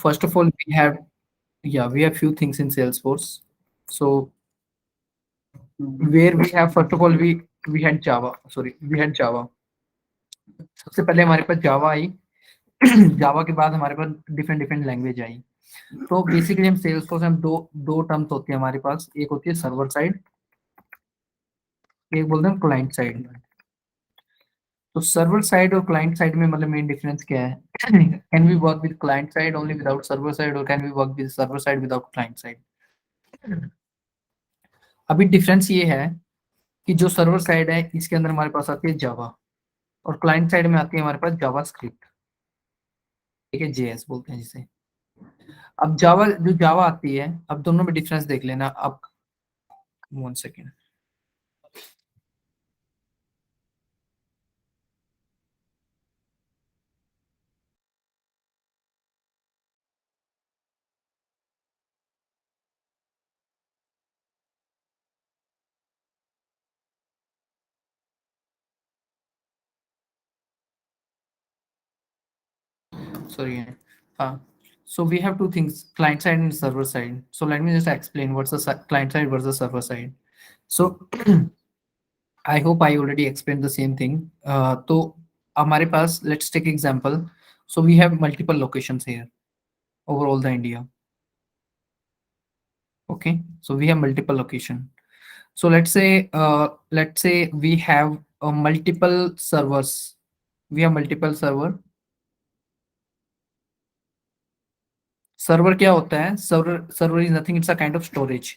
first of all, we have few things in Salesforce. So where we have, first of all, we had Java. Sorry, we had Java. सबसे पहले हमारे पास जावा आई। जावा के बाद हमारे पास different different language I. तो basically हम Salesforce में दो दो टर्म्स होती है हमारे पास, एक होती है सर्वर साइड, एक बोलते हैं क्लाइंट साइड। तो सर्वर साइड और क्लाइंट साइड में मतलब मेन डिफरेंस क्या है? Can we work with client side only without server side, और can we work with server side without client side? अभी डिफरेंस ये है कि जो सर्वर साइड है इसके अंदर हमारे पास आती है जावा, और क्लाइंट साइड में आती है हमारे पास जावा स्क्रिप्ट, ठीक है, जेएस बोलते हैं जिसे। अब जावा, जो जावा आती है, अब दोनों में डिफरेंस देख लेना। अब 1 second. Sorry. So we have two things, client side and server side. So let me just explain what's the client side versus server side. So I hope I already explained the same thing. तो हमारे पास, let's take example. So we have multiple locations here over all the India. Okay, so we have multiple location. So let's say we have multiple servers. We have multiple server. Server क्या होता है? Server is nothing, it's a kind of storage.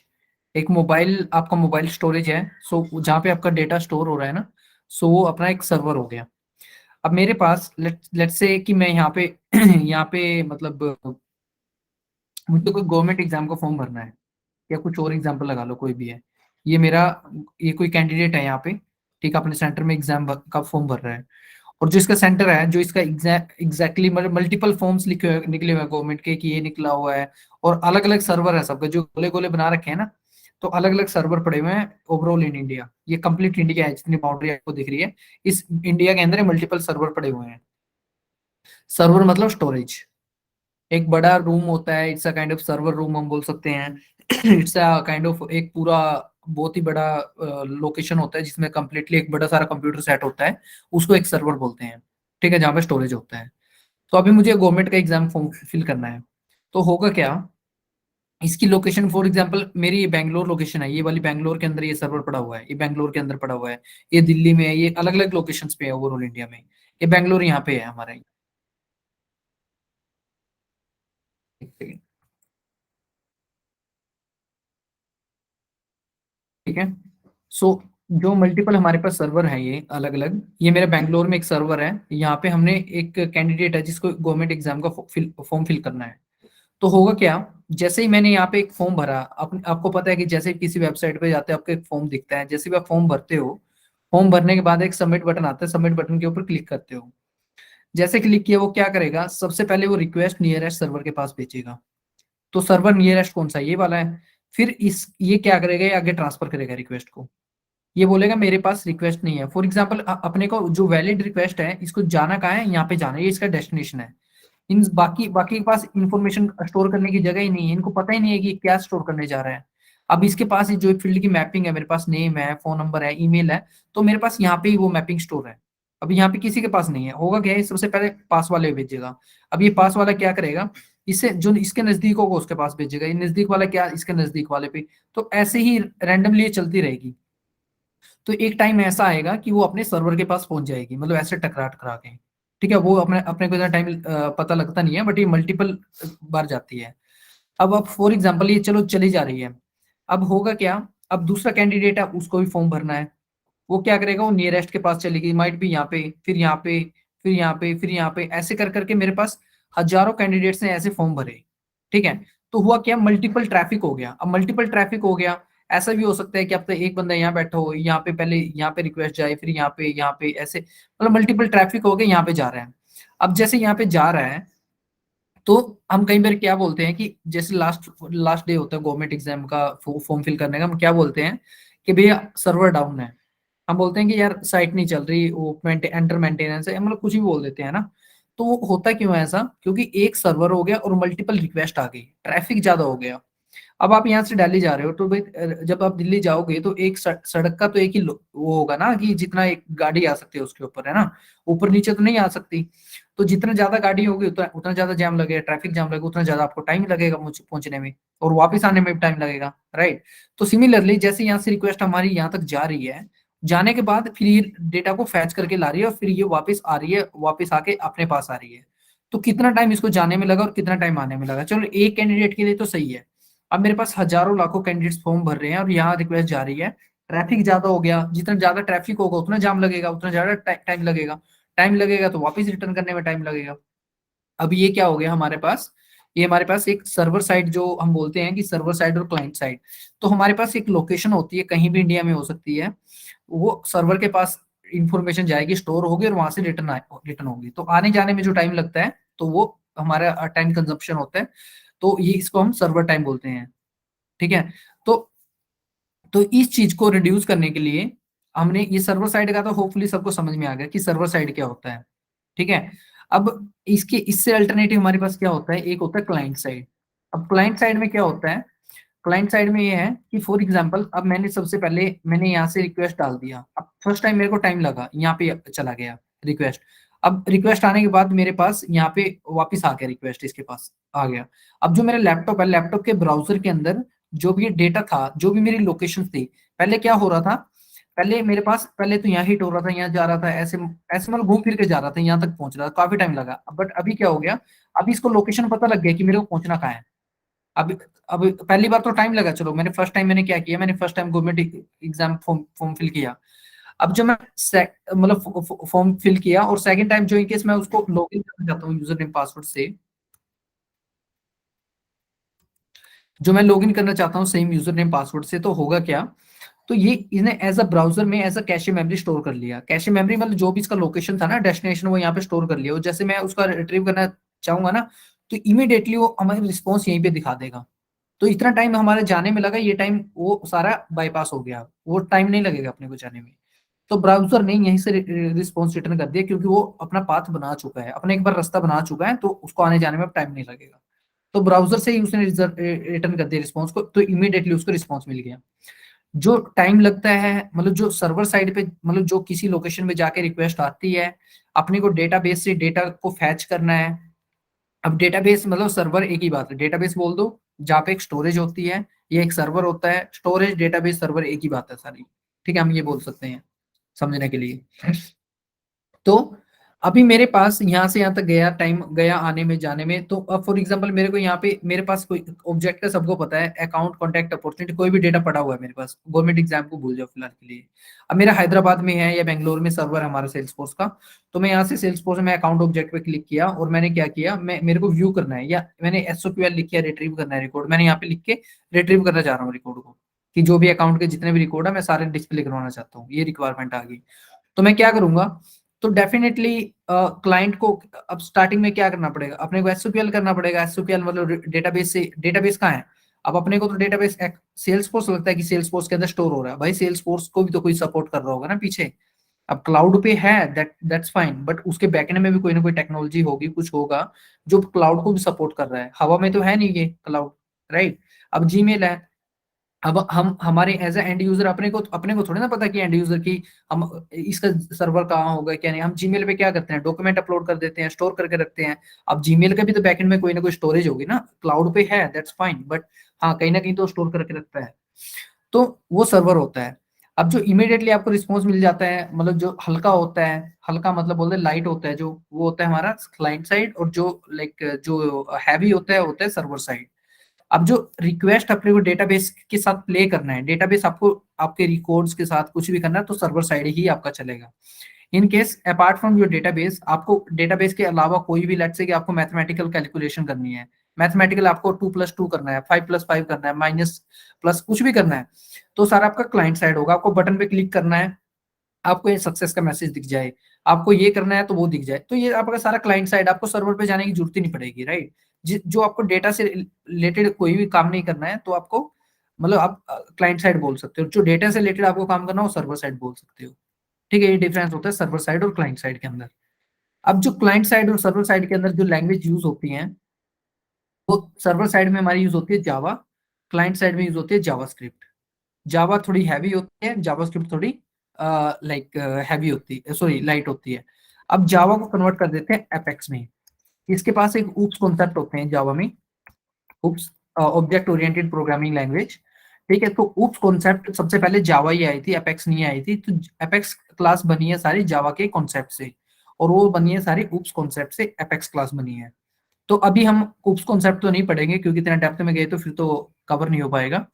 एक mobile, आपका mobile storage है, सो जहाँ पे आपका data store हो रहा है ना, सो वो अपना एक सर्वर हो गया। अब मेरे पास लेट्स से कि मैं यहाँ पे यहाँ पे मतलब मुझे कोई गवर्नमेंट एग्जाम का फॉर्म भरना है, या कुछ और एग्जाम्पल लगा लो, कोई भी है। ये मेरा, ये कोई कैंडिडेट है यहाँ पे, ठीक है, अपने सेंटर में एग्जाम का फॉर्म भर रहा है, और जो इसका सेंटर है, जो इसका एग्जैक्टली मतलब मल्टीपल फॉर्म्स लिखे हुए निकले हुए हैं गवर्नमेंट के कि ये निकला हुआ है, और अलग अलग सर्वर है सबका, जो गोले गोले बना रखे हैं ना, तो अलग अलग सर्वर पड़े हुए हैं ओवरऑल इन इंडिया। ये कंप्लीट इंडिया है, जितनी बाउंड्री आपको दिख रही है, इस इंडिया के अंदर मल्टीपल सर्वर पड़े हुए हैं। सर्वर मतलब स्टोरेज, एक बड़ा रूम होता है, it's a kind of server room हम बोल सकते हैं। इट्स अ काइंड ऑफ एक पूरा बहुत ही बड़ा लोकेशन होता है, जिसमें कंप्लीटली एक बड़ा सारा कंप्यूटर सेट होता है, उसको एक सर्वर बोलते हैं, ठीक है, जहाँ पे स्टोरेज होता है। तो अभी मुझे गवर्नमेंट का एग्जाम फॉर्म फिल करना है, तो होगा क्या, इसकी लोकेशन फॉर एग्जांपल मेरी ये बैंगलोर लोकेशन है, ये वाली बैंगलोर के अंदर ये सर्वर पड़ा हुआ है, ये बैंगलोर के अंदर पड़ा हुआ है, ये दिल्ली में है, ये अलग अलग लोकेशंस पे है ओवरऑल इंडिया में। ये बैंगलोर यहाँ पे है हमारा। एक सेकंड, ठीक है। सो जो मल्टीपल हमारे पास सर्वर है, ये अलग अलग, ये मेरे बैंगलोर में एक सर्वर है, यहाँ पे हमने एक कैंडिडेट है जिसको गवर्नमेंट एग्जाम का फॉर्म फिल करना है। तो होगा क्या, जैसे ही मैंने यहाँ पे एक फॉर्म भरा, आपको पता है कि जैसे ही किसी वेबसाइट पे जाते हो आपको एक फॉर्म दिखता है, जैसे भी आप फॉर्म भरते हो, फॉर्म भरने के बाद एक सबमिट बटन आता है, सबमिट बटन के ऊपर क्लिक करते हो। जैसे क्लिक किया, वो क्या करेगा, सबसे पहले वो रिक्वेस्ट नियरेस्ट सर्वर के पास भेजेगा। तो सर्वर नियरेस्ट कौन सा है? ये वाला है। फिर इस ये क्या करेगा, ये आगे ट्रांसफर करेगा रिक्वेस्ट को। ये बोलेगा मेरे पास रिक्वेस्ट नहीं है, फॉर एग्जाम्पल अपने को जो वैलिड रिक्वेस्ट है, इसको जाना कहाँ है, यहाँ पे जाना है, ये इसका डेस्टिनेशन है। इन बाकी बाकी के पास इंफॉर्मेशन स्टोर करने की जगह ही नहीं है, इनको पता ही नहीं है कि क्या स्टोर करने जा रहा है। अब इसके पास जो फील्ड की मैपिंग है, मेरे पास नेम है, फोन नंबर है, ईमेल है, तो मेरे पास यहाँ पे ही वो मैपिंग स्टोर है। अब यहाँ पे किसी के पास नहीं है, होगा क्या है, सबसे पहले पास वाले को भेजेगा। अब ये पास वाला क्या करेगा, इससे जो इसके नजदीक होगा उसके पास भेजेगा, ये नजदीक वाला क्या इसके नजदीक वाले पे। तो ऐसे ही रैंडमली ये चलती रहेगी। तो एक टाइम ऐसा आएगा कि वो अपने सर्वर के पास पहुंच जाएगी, मतलब ऐसे टकरा टकरा के, ठीक है। वो अपने अपने को इतना टाइम पता लगता नहीं है, बट ये मल्टीपल बार जाती है। अब फॉर एग्जांपल ये चलो चली जा रही है। अब होगा क्या, अब दूसरा कैंडिडेट है, उसको भी फॉर्म भरना है। वो क्या करेगा, वो नियरेस्ट के पास चलेगी, माइट भी यहाँ पे, फिर यहाँ पे, फिर यहाँ पे, फिर यहाँ पे, ऐसे कर करके मेरे पास हजारों कैंडिडेट्स ने ऐसे फॉर्म भरे, ठीक है। तो हुआ क्या, मल्टीपल ट्रैफिक हो गया। अब मल्टीपल ट्रैफिक हो गया, ऐसा भी हो सकता है कि अब तो एक बंदा यहाँ बैठा हो, यहाँ पे पहले यहाँ पे रिक्वेस्ट जाए, फिर यहाँ पे ऐसे, मतलब मल्टीपल ट्रैफिक हो गया, यहाँ पे जा रहा है। अब जैसे यहाँ पे जा रहा है, तो हम कई बार क्या बोलते हैं कि जैसे लास्ट लास्ट डे होता है गवर्नमेंट एग्जाम का फॉर्म फिल करने का, हम क्या बोलते हैं कि भैया सर्वर डाउन है। हम बोलते हैं कि यार साइट नहीं चल रही, वो एंटर मेंटेनेंस है, मतलब कुछ भी बोल देते हैं ना। तो वो होता क्यों है ऐसा? क्योंकि एक सर्वर हो गया और मल्टीपल रिक्वेस्ट आ गई, ट्रैफिक ज्यादा हो गया। अब आप यहाँ से दिल्ली जा रहे हो तो भाई जब आप दिल्ली जाओगे तो एक सड़क का तो एक ही वो होगा ना कि जितना एक गाड़ी आ सकती है उसके ऊपर, है ना, ऊपर नीचे तो नहीं आ सकती। तो जितना ज्यादा गाड़ी होगी उतना उतना ज्यादा जाम लगेगा, ट्रैफिक जाम लगेगा, उतना ज्यादा आपको टाइम लगेगा पहुंचने में, और वापस आने में भी टाइम लगेगा, राइट। तो सिमिलरली जैसे यहाँ से रिक्वेस्ट हमारी यहाँ तक जा रही है, जाने के बाद फिर ये डेटा को फैच करके ला रही है और फिर ये वापस आ रही है, वापस आके अपने पास आ रही है। तो कितना टाइम इसको जाने में लगा और कितना टाइम आने में लगा, चलो एक कैंडिडेट के लिए तो सही है। अब मेरे पास हजारों लाखों कैंडिडेट्स फॉर्म भर रहे हैं और यहाँ रिक्वेस्ट जा रही है, ट्रैफिक ज्यादा हो गया, जितना ज्यादा ट्रैफिक होगा उतना जाम लगेगा, उतना ज्यादा टाइम लगेगा, टाइम लगेगा तो वापस रिटर्न करने में टाइम लगेगा। अब ये क्या हो गया हमारे पास, ये हमारे पास एक सर्वर साइड, जो हम बोलते हैं कि सर्वर साइड और क्लाइंट साइड। तो हमारे पास एक लोकेशन होती है, कहीं भी इंडिया में हो सकती है, वो सर्वर के पास इंफॉर्मेशन जाएगी, स्टोर होगी और वहां से रिटर्न होगी। तो आने जाने में जो टाइम लगता है तो वो हमारा टाइम कंजप्शन होता है। तो ये इसको हम सर्वर टाइम बोलते हैं, ठीक है। तो इस चीज को रिड्यूस करने के लिए हमने ये सर्वर साइड का, तो होपफुली सबको समझ में आ गया कि सर्वर साइड क्या होता है, ठीक है। अब इसके इससे अल्टरनेटिव हमारे पास क्या होता है, एक होता है क्लाइंट साइड। अब क्लाइंट साइड में क्या होता है, क्लाइंट साइड में ये है कि फॉर एग्जांपल अब मैंने सबसे पहले मैंने यहाँ से रिक्वेस्ट डाल दिया, अब फर्स्ट टाइम मेरे को टाइम लगा, यहाँ पे चला गया रिक्वेस्ट। अब रिक्वेस्ट आने के बाद मेरे पास यहाँ पे वापस आ गया, रिक्वेस्ट इसके पास आ गया। अब जो मेरा लैपटॉप है, लैपटॉप के ब्राउजर के अंदर जो भी डेटा था, जो भी मेरी लोकेशन थी, पहले क्या हो रहा था, पहले मेरे पास पहले तो यहाँ हिट हो रहा था, यहाँ जा रहा था, ऐसे ऐसे मतलब घूम फिर के जा रहा था, यहाँ तक पहुंच रहा था, काफी टाइम लगा। बट अभी क्या हो गया, अभी इसको लोकेशन पता लग गया कि मेरे को पहुंचना कहाँ है। अब पहली बार तो टाइम लगा, चलो मैंने फर्स्ट टाइम मैंने क्या किया, मैंने first time government exam form form fill किया। अब जो मैं मतलब फॉर्म फिल किया और सेकंड टाइम जो इन केस मैं उसको लॉगिन करना चाहता हूँ यूजर नेम पासवर्ड से, जो मैं लॉगिन करना चाहता हूँ सेम यूजर नेम पासवर्ड से, तो होगा क्या, तो ये इसने एज अ ब्राउजर में as a cache memory store कर लिया। कैशे मेमोरी मतलब जो भी इसका लोकेशन था ना, डेस्टिनेशन, वो यहाँ पे स्टोर कर लिया, और जैसे मैं उसका रिट्रीव करना चाहूंगा ना, तो इमीडिएटली वो हमारी रिस्पॉन्स यहीं पे दिखा देगा। तो इतना टाइम हमारे जाने में लगा, ये टाइम वो सारा बाईपास हो गया, वो टाइम नहीं लगेगा अपने को जाने में। तो ब्राउजर ने यहीं से रिस्पॉन्स रिटर्न कर दिया, क्योंकि वो अपना पाथ बना चुका है, अपने एक बार रास्ता बना चुका है, तो उसको आने जाने में टाइम नहीं लगेगा। तो ब्राउजर से ही उसने रिटर्न कर दिया रिस्पॉन्स को, तो इमीडिएटली उसको रिस्पॉन्स मिल गया। जो टाइम लगता है, मतलब जो सर्वर साइड पे, मतलब जो किसी लोकेशन में जाके रिक्वेस्ट आती है, अपने को डेटाबेस से डेटा को फैच करना है। अब डेटाबेस मतलब सर्वर एक ही बात है, डेटाबेस बोल दो, जहाँ पे एक स्टोरेज होती है, ये एक सर्वर होता है, स्टोरेज डेटाबेस सर्वर एक ही बात है सारी, ठीक है, हम ये बोल सकते हैं समझने के लिए। तो अभी मेरे पास यहाँ से यहाँ तक गया, टाइम गया आने में जाने में, तो अब फॉर एग्जांपल मेरे को यहाँ पे मेरे पास कोई ऑब्जेक्ट का सबको पता है, अकाउंट, कॉन्टैक्ट, अपॉर्चुनिटी, कोई भी डेटा पड़ा हुआ है मेरे पास, गवर्नमेंट एग्जाम को भूल जाओ फिलहाल के लिए। अब मेरा हैदराबाद में है या बेंगलोर में सर्वर है हमारा सेल्स फोर्स का, तो मैं यहाँ से सेल्स फोर्स में अकाउंट ऑब्जेक्ट पे क्लिक किया और मैंने क्या किया, मैं मेरे को व्यू करना है, या मैंने एसओक्यूएल लिख किया, रिट्रीव करना है रिकॉर्ड, मैंने यहाँ पे लिख के रिट्रीव करना चाह रहा हूँ रिकॉर्ड को, कि जो भी अकाउंट के जितने भी रिकॉर्ड है मैं सारे डिस्प्ले करवाना चाहता हूँ, ये रिक्वायरमेंट आ गई। तो मैं क्या करूंगा, तो डेफिनेटली क्लाइंट को अब स्टार्टिंग में क्या करना पड़ेगा, अपने को एसक्यूएल करना पड़ेगा। एसक्यूएल मतलब डेटाबेस से, डेटाबेस कहाँ है, अब अपने को तो डेटाबेस सेल्स फोर्स लगता है कि सेल्स फोर्स के अंदर स्टोर हो रहा है, भाई सेल्स फोर्स को भी तो कोई सपोर्ट कर रहा होगा ना पीछे। अब क्लाउड पे है, दैट्स फाइन, बट उसके बैकएंड में भी कोई ना कोई टेक्नोलॉजी होगी, कुछ होगा जो क्लाउड को भी सपोर्ट कर रहा है, हवा में तो है नहीं ये क्लाउड, राइट। अब जीमेल है, अब हम हमारे एज ए एंड यूजर अपने को थोड़ी ना पता कि एंड यूजर की हम इसका सर्वर कहाँ होगा क्या नहीं। हम जीमेल पे क्या करते हैं, डॉक्यूमेंट अपलोड कर देते हैं, स्टोर करके रखते हैं। अब जीमेल का भी तो बैकएंड में कोई ना कोई स्टोरेज होगी ना, क्लाउड पे है दैट्स फाइन, बट हाँ कहीं ना कहीं तो स्टोर करके रखता है, तो वो सर्वर होता है। अब जो इमीडिएटली आपको रिस्पॉन्स मिल जाता है, मतलब जो हल्का होता है, हल्का मतलब बोलते हैं लाइट होता है, जो वो होता है हमारा क्लाइंट साइड, और जो लाइक जो हैवी होता है सर्वर साइड। अब जो रिक्वेस्ट अपने को डेटाबेस के साथ प्ले करना है, डेटाबेस आपको आपके रिकॉर्ड्स के साथ कुछ भी करना है, तो सर्वर साइड ही आपका चलेगा। In case apart from your database, आपको डेटाबेस के अलावा कोई भी, लेट्स से कि आपको मैथमेटिकल कैलकुलेशन करनी है, मैथमेटिकल आपको 2+2 करना है, 5+5 करना है, माइनस प्लस कुछ भी करना है, तो सारा आपका क्लाइंट साइड होगा। आपको बटन पे क्लिक करना है, आपको ये सक्सेस का मैसेज दिख जाए, आपको ये करना है तो वो दिख जाए, तो ये आपका सारा क्लाइंट साइड, आपको सर्वर पे जाने की जरूरत ही नहीं पड़ेगी, राइट। जो आपको डेटा से रिलेटेड कोई भी काम नहीं करना है, तो आपको मतलब आप क्लाइंट साइड बोल सकते हो, जो डेटा से रिलेटेड आपको काम करना हो सर्वर साइड बोल सकते हो, ठीक है। ये डिफरेंस होता है सर्वर साइड और क्लाइंट साइड के अंदर। अब जो क्लाइंट साइड और सर्वर साइड के अंदर जो लैंग्वेज यूज होती है, वो सर्वर साइड में हमारी यूज होती है जावा, क्लाइंट साइड में यूज होती है जावास्क्रिप्ट। जावा थोड़ी हैवी होती है, जावास्क्रिप्ट थोड़ी लाइक हैवी होती है, सॉरी लाइट होती है। अब जावा को कन्वर्ट कर देते हैं एपेक्स में। इसके पास एक ऊप्स कॉन्सेप्ट होते हैं जावा में, oops object oriented programming language. ठीक है, तो ऊप्स कॉन्सेप्ट सबसे पहले जावा ही आई थी, एपेक्स नहीं आई थी। तो एपेक्स क्लास बनी है सारी जावा के कॉन्सेप्ट से, और वो बनी है सारी ऊप्स कॉन्सेप्ट से, एपेक्स क्लास बनी है। तो अभी हम ऊप्स कॉन्सेप्ट तो नहीं पढ़ेंगे क्योंकि इतना डेप्थ में गए तो फिर तो कवर नहीं हो पाएगा।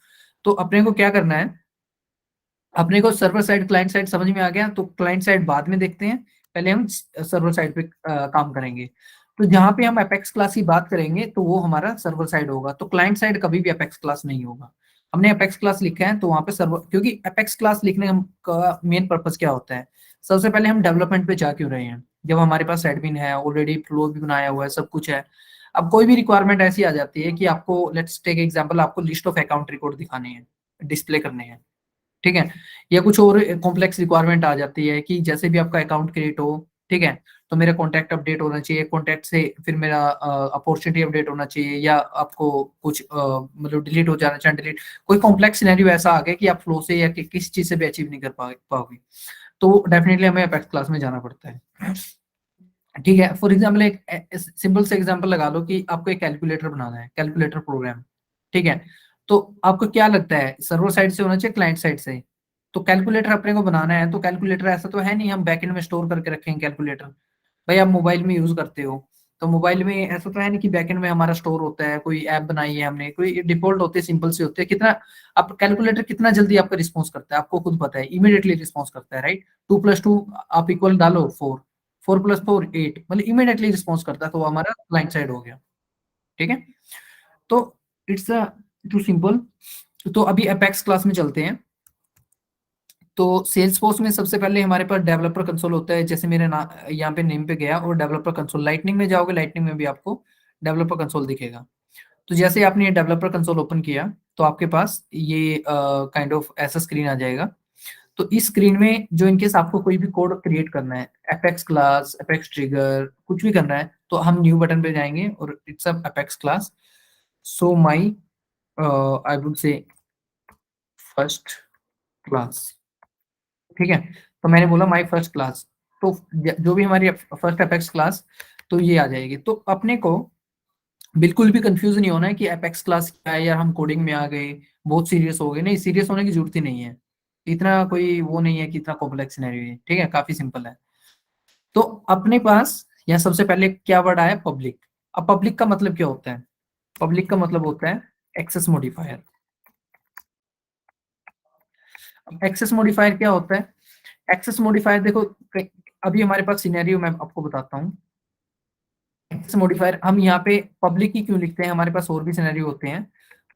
तो अपने को क्या करना है, अपने को सर्वर साइड क्लाइंट साइड समझ में आ गया, तो क्लाइंट साइड बाद में देखते हैं, पहले हम सर्वर साइड पे काम करेंगे। तो जहां पे हम अपेक्स क्लास की बात करेंगे तो वो हमारा सर्वर साइड होगा, तो क्लाइंट साइड कभी भी अपेक्स क्लास नहीं होगा। हमने अपेक्स क्लास लिखा है तो वहां पे सर्वर, क्योंकि अपेक्स क्लास लिखने का मेन पर्पस क्या होता है, सबसे पहले हम डेवलपमेंट पे जा क्यों रहे हैं, जब हमारे पास एडमिन है ऑलरेडी, फ्लो भी बनाया हुआ है, सब कुछ है। अब कोई भी रिक्वायरमेंट ऐसी आ जाती है कि आपको, लेट्स टेक एग्जांपल, आपको लिस्ट ऑफ अकाउंट रिकॉर्ड दिखाने हैं, डिस्प्ले करने हैं, ठीक है, या कुछ और कॉम्प्लेक्स रिक्वायरमेंट आ जाती है कि जैसे भी आपका अकाउंट क्रिएट हो, ठीक है, तो मेरा कॉन्टैक्ट अपडेट होना चाहिए, कॉन्टैक्ट से फिर मेरा अपॉर्चुनिटी अपडेट होना चाहिए, या आपको कुछ मतलब डिलीट हो जाना चाहिए, डिलीट, कोई कॉम्प्लेक्स सिनेरियो ऐसा आ गया कि आप फ्लो से या किसी चीज से भी अचीव नहीं कर पाओगे, तो डेफिनेटली हमें अपेक्स क्लास में जाना पड़ता है। ठीक है, फॉर एग्जाम्पल एक सिंपल से एग्जाम्पल लगा लो कि आपको एक कैलकुलेटर बनाना है, कैलकुलेटर प्रोग्राम, ठीक है, तो आपको क्या लगता है सर्वर साइड से होना चाहिए क्लाइंट साइड से? तो कैलकुलेटर अपने को बनाना है, तो कैलकुलेटर ऐसा तो है नहीं हम बैकएंड में स्टोर करके रखेंगे कैलकुलेटर। भाई आप मोबाइल में यूज करते हो, तो मोबाइल में ऐसा तो है नहीं कि बैकएंड में हमारा स्टोर होता है, कोई ऐप बनाई है हमने, कोई डिफॉल्ट होते है, सिंपल से होते हैं, कितना अब कैलकुलेटर कितना जल्दी आपका रिस्पॉन्स करता है आपको खुद पता है, इमीडिएटली रिस्पॉन्स करता है, राइट। 2+2 आप इक्वल डालो 4, 4+4 8, मतलब इमीडिएटली रिस्पॉन्स करता है, तो वो हमारा क्लाइंट साइड हो गया। ठीक है, तो इट्स टू सिंपल। तो अभी अपेक्स क्लास में चलते हैं। तो सेल्स फोर्स में सबसे पहले हमारे पास डेवलपर कंसोल होता है, जैसे मेरे यहाँ पे नेम पे गया, और डेवलपर कंसोल, लाइटनिंग में जाओगे लाइटनिंग में भी आपको डेवलपर कंसोल दिखेगा। तो जैसे आपने ये डेवलपर कंसोल ओपन किया तो आपके पास ये काइंड ऑफ ऐसा स्क्रीन आ जाएगा। तो इस स्क्रीन में जो इनकेस आपको कोई भी कोड क्रिएट करना है, अपेक्स क्लास, अपेक्स ट्रिगर, कुछ भी करना है, तो हम न्यू बटन पे जाएंगे और it's apex class, so my I would say first class. ठीक है, तो मैंने बोला माई फर्स्ट क्लास, तो जो भी हमारी फर्स्ट अपेक्स क्लास, तो ये आ जाएगी। तो अपने को बिल्कुल भी कंफ्यूज नहीं होना है कि एपेक्स क्लास क्या है, या हम कोडिंग में आ गए, बहुत सीरियस हो गए, नहीं, सीरियस होने की जरूरत ही नहीं है। इतना कोई वो नहीं है कि इतना कॉम्प्लेक्स सिनेरियो है, ठीक है, काफी सिंपल है। तो अपने पास यहाँ सबसे पहले क्या वर्ड आया, पब्लिक। अब पब्लिक का मतलब क्या होता है, पब्लिक का मतलब होता है एक्सेस मॉडिफायर। अब एक्सेस मॉडिफायर क्या होता है, एक्सेस मॉडिफायर देखो, अभी हमारे पास सिनेरियो मैं आपको बताता हूँ। एक्सेस मॉडिफायर हम यहाँ पे पब्लिक ही क्यों लिखते हैं, हमारे पास और भी सिनेरियो होते हैं,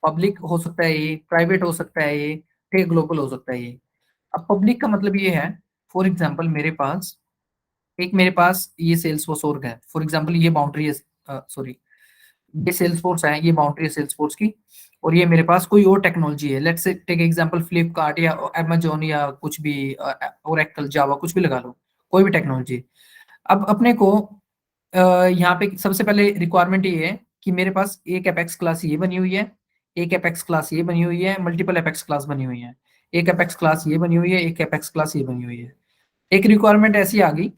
पब्लिक हो सकता है ये, प्राइवेट हो सकता है ये, ठीक, ग्लोबल हो सकता है ये। अब पब्लिक का मतलब ये है, फॉर एग्जांपल मेरे पास ये सेल्स फोर्स और है, फॉर एग्जांपल ये बाउंड्री है, सॉरी, ये सेल्स फोर्स है, ये बाउंड्री है सेल्स फोर्स की, और ये मेरे पास कोई और टेक्नोलॉजी है, let's say take example Flipkart या अमेजोन या कुछ भी, ओरेकल, जावा, कुछ भी लगा लो, कोई भी टेक्नोलॉजी। अब अपने को यहाँ पे सबसे पहले रिक्वायरमेंट ये है कि मेरे पास एक एपेक्स क्लास ये बनी हुई है, एक एपेक्स क्लास ये बनी हुई है, मल्टीपल एपेक्स क्लास बनी हुई है, एक एपेक्स क्लास ये बनी हुई है, एक एपेक्स क्लास ये बनी हुई है। एक रिक्वायरमेंट ऐसी आ गई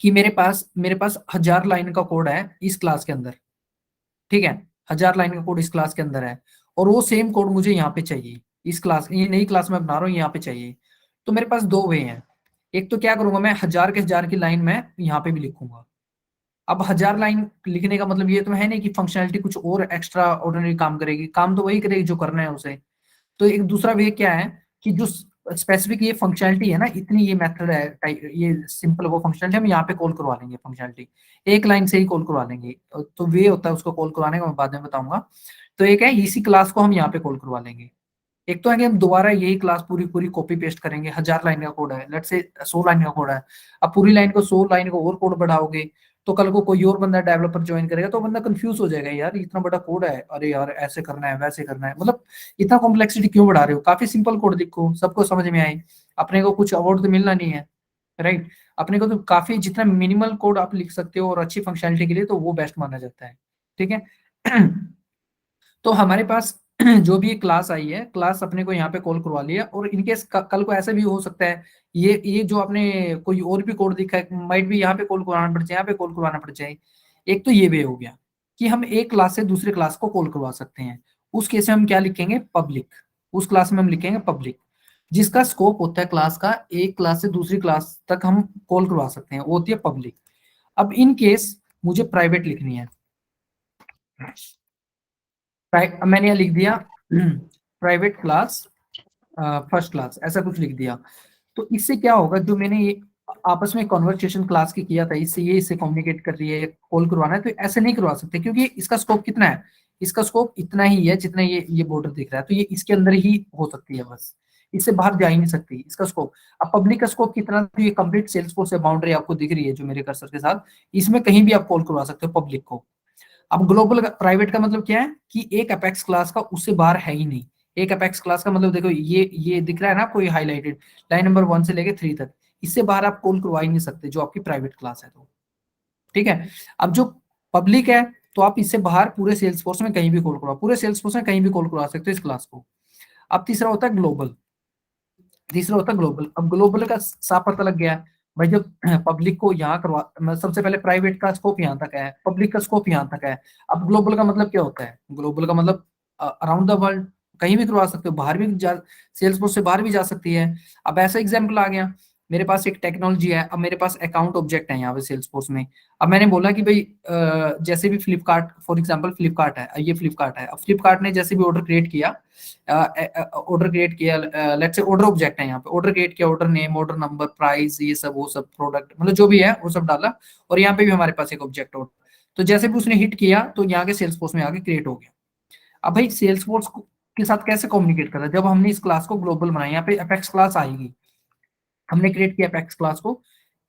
कि मेरे पास 1000 लाइन का कोड है इस क्लास के अंदर, ठीक है, 1000 लाइन का कोड इस क्लास के अंदर है, और वो सेम कोड मुझे यहाँ पे चाहिए, इस क्लास, ये नई क्लास में बना रहा हूँ, यहाँ पे चाहिए। तो मेरे पास दो वे हैं, एक तो क्या करूंगा मैं, 1000 के 1000 की लाइन मैं यहाँ पे भी लिखूंगा। अब 1000 लाइन लिखने का मतलब ये तो है नहीं कि फंक्शनैलिटी कुछ और एक्स्ट्रा ऑर्डिनरी काम करेगी, काम तो वही करेगी जो करना है उसे। तो एक दूसरा वे क्या है कि जो स्पेसिफिक ये फंक्शनैलिटी है ना, इतनी ये मेथड है, ये सिंपल वो फंक्शनैलिटी हम यहाँ पे कॉल करवा लेंगे, फंक्शनैलिटी एक लाइन से ही कॉल करवा लेंगे। तो वे होता है उसको कॉल करवाने का, मैं बाद में बताऊंगा। तो एक है इसी क्लास को हम यहाँ पे कॉल करवा लेंगे, एक तो है कि हम दोबारा यही क्लास पूरी पूरी कॉपी पेस्ट करेंगे, 1000 लाइन का कोड है, लेट से 100 लाइन का कोड है, अब पूरी लाइन को 100 लाइन को और कोड बढ़ाओगे, तो कल को कोई और बंदा डेवलपर ज्वाइन करेगा तो बंदा कंफ्यूज हो जाएगा, यार इतना बड़ा कोड है, अरे यार ऐसे करना है वैसे करना है, मतलब इतना कॉम्प्लेक्सिटी क्यों बढ़ा रहे हो, काफी सिंपल कोड लिखो सबको समझ में आए, अपने को कुछ अवार्ड तो मिलना नहीं है। राइट। अपने को तो काफी जितना मिनिमल कोड आप लिख सकते हो और अच्छी फंक्शनलिटी के लिए तो वो बेस्ट माना जाता है। ठीक है। तो हमारे पास जो भी क्लास आई है, क्लास अपने को यहाँ पे कॉल करवा लिया, और इनकेस कल को ऐसा भी हो सकता है ये जो आपने कोई और भी कोड दिखा है, माइट भी यहाँ पे कॉल करवाना पड़ जाए, यहाँ पे कॉल करवाना पड़ जाए। एक तो ये वे हो गया कि हम एक क्लास से दूसरे क्लास को कॉल करवा सकते हैं। उस केस में हम क्या लिखेंगे, पब्लिक। उस क्लास में हम लिखेंगे पब्लिक, जिसका स्कोप होता है क्लास का एक क्लास से दूसरी क्लास तक हम कॉल करवा सकते हैं, वो होती है पब्लिक। अब इन केस मुझे प्राइवेट लिखनी है, मैंने यहाँ लिख दिया प्राइवेट क्लास फर्स्ट क्लास, ऐसा कुछ लिख दिया। तो इससे क्या होगा, जो मैंने ये आपस में कॉन्वर्सेशन क्लास की किया था, इससे ये इससे कम्युनिकेट कर रही है, कॉल करवाना है, तो ऐसे नहीं करवा सकते, क्योंकि इसका स्कोप कितना है, इसका स्कोप इतना ही है जितना ये बॉर्डर दिख रहा है, तो ये इसके अंदर ही हो सकती है बस, इससे बाहर जा ही नहीं सकती इसका स्कोप। अब पब्लिक का स्कोप कितना, तो ये कंप्लीट सेल्सफोर्स से बाउंड्री आपको दिख रही है जो मेरे कर्सर के साथ, इसमें कहीं भी आप कॉल करवा सकते हो पब्लिक को। अब ग्लोबल प्राइवेट का मतलब क्या है कि एक अपेक्स क्लास का उससे बाहर है ही नहीं। एक अपेक्स क्लास का मतलब देखो, ये दिख रहा है ना आपको, ये हाईलाइटेड लाइन नंबर 1 से लेके 3 तक, इससे बाहर आप कॉल करवा ही नहीं सकते जो आपकी प्राइवेट क्लास है। तो ठीक है। अब जो पब्लिक है, तो आप इससे बाहर पूरे सेल्स फोर्स में कहीं भी कॉल करवा, पूरे सेल्स फोर्स में कहीं भी कॉल करवा सकते हो इस क्लास को। अब तीसरा होता है ग्लोबल, तीसरा होता है ग्लोबल। अब ग्लोबल का साफ पता लग गया है भाई, जब पब्लिक को यहाँ करवा, सबसे पहले प्राइवेट का स्कोप यहाँ तक है, पब्लिक का स्कोप यहाँ तक है। अब ग्लोबल का मतलब क्या होता है, ग्लोबल का मतलब अराउंड द वर्ल्ड, कहीं भी करवा सकते हो, बाहर भी जा, सेल्स फोर्स से बाहर भी जा सकती है। अब ऐसा एग्जाम्पल आ गया, मेरे पास एक टेक्नोलॉजी है, अब मेरे पास अकाउंट ऑब्जेक्ट है यहाँ पे सेल्स फोर्स में। अब मैंने बोला कि भाई जैसे भी फ्लिपकार्ट, फॉर एग्जांपल फ्लिपकार्ट है, ये फ्लिपकार्ट है, अब फ्लिपकार्ट ने जैसे भी ऑर्डर क्रिएट किया, लेट्स से ऑर्डर ऑब्जेक्ट है यहाँ पे, ऑर्डर क्रिएट किया, order name, order number, price, ये सब वो सब प्रोडक्ट मतलब जो भी है वो सब डाला, और यहाँ पे भी हमारे पास एक ऑब्जेक्ट ऑर्डर। तो जैसे भी उसने हिट किया तो यहाँ के सेल्स फोर्स में आके क्रिएट हो गया। अब भाई सेल्स फोर्स के साथ कैसे कम्युनिकेट करता है, जब हमने इस क्लास को ग्लोबल बनाया, यहाँ पे अपेक्स क्लास आएगी, हमने क्रिएट किया अपेक्स क्लास को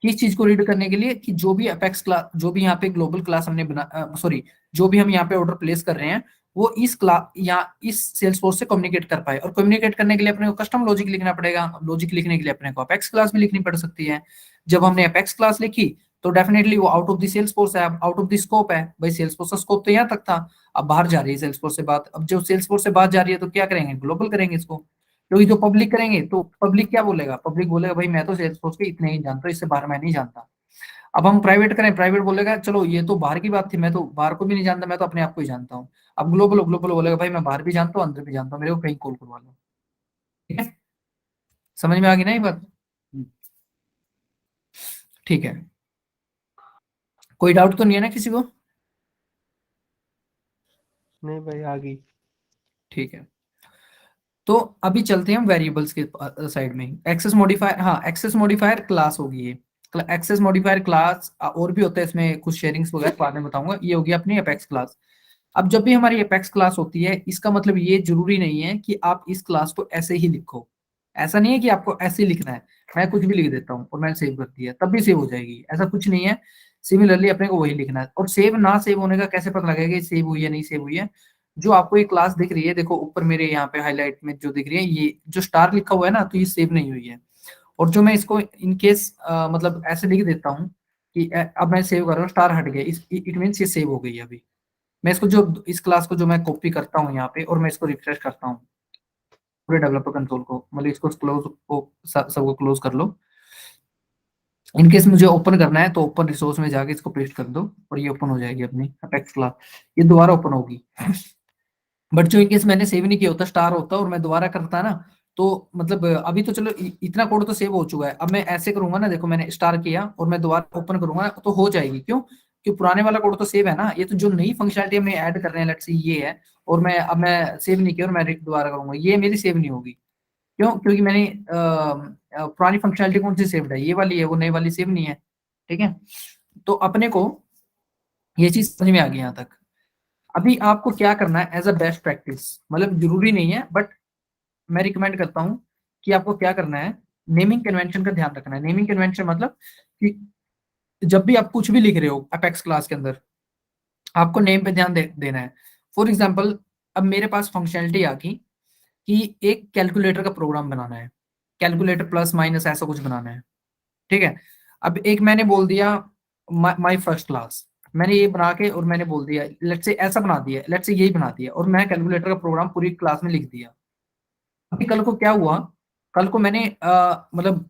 किस चीज को रीड करने के लिए, कि जो भी अपेक्स क्लास, जो भी यहाँ पे ग्लोबल क्लास हमने बना, सॉरी, जो भी हम यहाँ पे ऑर्डर प्लेस कर रहे हैं, वो इस क्लास या इस सेल्स फोर्स से कम्युनिकेट कर पाए। और कम्युनिकेट करने के लिए अपने को कस्टम लॉजिक लिखना पड़ेगा, लॉजिक लिखने के लिए अपने को अपेक्स क्लास भी लिखनी पड़ सकती है। जब हमने अपेक्स क्लास लिखी तो डेफिनेटली वो out of the sales force है, आउट ऑफ द स्कोप है, भाई सेल्स फोर्स का स्कोप तो यहाँ तक था, अब बाहर जा रही है सेल्स फोर्स से बात। अब जो सेल्स फोर्स से बात जा रही है तो क्या करेंगे, ग्लोबल करेंगे इसको, क्योंकि जो पब्लिक करेंगे तो पब्लिक क्या बोलेगा, पब्लिक बोलेगा भाई मैं तो सेल्स फोर्स के इतने ही जानता हूँ, इससे बाहर मैं नहीं जानता। अब हम प्राइवेट करें, प्राइवेट बोलेगा चलो ये तो बाहर की बात थी, मैं तो बाहर को भी नहीं जानता, मैं तो अपने आप को ही जानता हूँ। अब ग्लोबल, ग्लोबल बोलेगा भाई मैं बाहर भी जानता हूँ अंदर भी जानता हूँ, मेरे को कहीं कॉल करवा लो। ठीक है, समझ में आ गई ना ये बात। ठीक है, कोई डाउट तो नहीं है ना किसी को। नहीं भाई, आ गई। ठीक है, तो अभी चलते हैं हम वेरिएबल्स के साइड में। एक्सेस मॉडिफायर, हाँ एक्सेस मॉडिफायर क्लास होगी ये, एक्सेस मॉडिफायर क्लास और भी होता है इसमें कुछ शेयरिंग्स वगैरह बाद में बताऊंगा। ये होगी अपनी अपेक्स क्लास। अब जब भी हमारी अपेक्स क्लास होती है, इसका मतलब ये जरूरी नहीं है कि आप इस क्लास को ऐसे ही लिखो, ऐसा नहीं है कि आपको ऐसे ही लिखना है, मैं कुछ भी लिख देता हूँ और मैंने सेव कर दिया तब भी सेव हो जाएगी, ऐसा कुछ नहीं है। सिमिलरली अपने को वही लिखना है। और सेव ना सेव होने का कैसे पता लगेगा कि सेव हुई है नहीं सेव हुई है, जो आपको ये क्लास दिख रही है, देखो ऊपर मेरे यहाँ पे हाईलाइट में जो दिख रही है, ये जो स्टार लिखा हुआ है ना, तो ये सेव नहीं हुई है। और जो मैं इसको इन केस मतलब ऐसे लिख देता हूँ कि अब मैं सेव कर रहा हूँ, स्टार हट गया, इट मीन्स ये सेव हो गई है अभी। मैं इसको जो इस क्लास को जो मैं कॉपी करता हूँ यहाँ पे और मैं इसको रिफ्रेश करता हूँ पूरे डेवलपर कंसोल को, मतलब इसको क्लोज को सबको क्लोज कर लो। इनकेस मुझे ओपन करना है तो ओपन रिसोर्स में जाके इसको पेस्ट कर दो और ये ओपन हो जाएगी अपनी अपेक्स क्लास, ये दोबारा ओपन होगी। बट जो इनकेस मैंने सेव नहीं किया होता, स्टार होता और मैं दोबारा करता ना, तो मतलब अभी तो चलो इतना कोड तो सेव हो चुका है, अब मैं ऐसे करूंगा ना, देखो मैंने स्टार किया और मैं दोबारा ओपन करूंगा तो हो जाएगी, क्यों, क्योंकि पुराने वाला कोड तो सेव है ना, ये तो जो नई फंक्शनलिटी हमने ऐड कर रहे हैं, लेट्स सी ये है, और मैं अब मैं सेव नहीं किया और मैं दोबारा करूंगा, ये मेरी सेव नहीं होगी। क्यों, क्योंकि मैंने पुरानी फंक्शनलिटी कौन सी सेव्ड है, ये वाली है, वो नई वाली सेव नहीं है। ठीक है, तो अपने को ये चीज समझ में आ गई यहाँ तक। अभी आपको क्या करना है एज अ बेस्ट प्रैक्टिस, मतलब जरूरी नहीं है बट मैं रिकमेंड करता हूँ कि आपको क्या करना है, नेमिंग कन्वेंशन का ध्यान रखना है। नेमिंग कन्वेंशन मतलब कि जब भी आप कुछ भी लिख रहे हो अपेक्स क्लास के अंदर, आपको नेम पे ध्यान देना है। फॉर एग्जाम्पल, अब मेरे पास फंक्शनलिटी आ गई कि एक कैलकुलेटर का प्रोग्राम बनाना है, कैलकुलेटर प्लस माइनस ऐसा कुछ बनाना है। ठीक है। अब एक मैंने बोल दिया माई फर्स्ट क्लास, मैंने ये बना के और मैंने बोल दिया लेट्स से ऐसा बना दिया, लेट्स से यही बना दिया और मैं कैलकुलेटर का प्रोग्राम पूरी क्लास में लिख दिया। अभी कल को क्या हुआ, कल को मैंने मतलब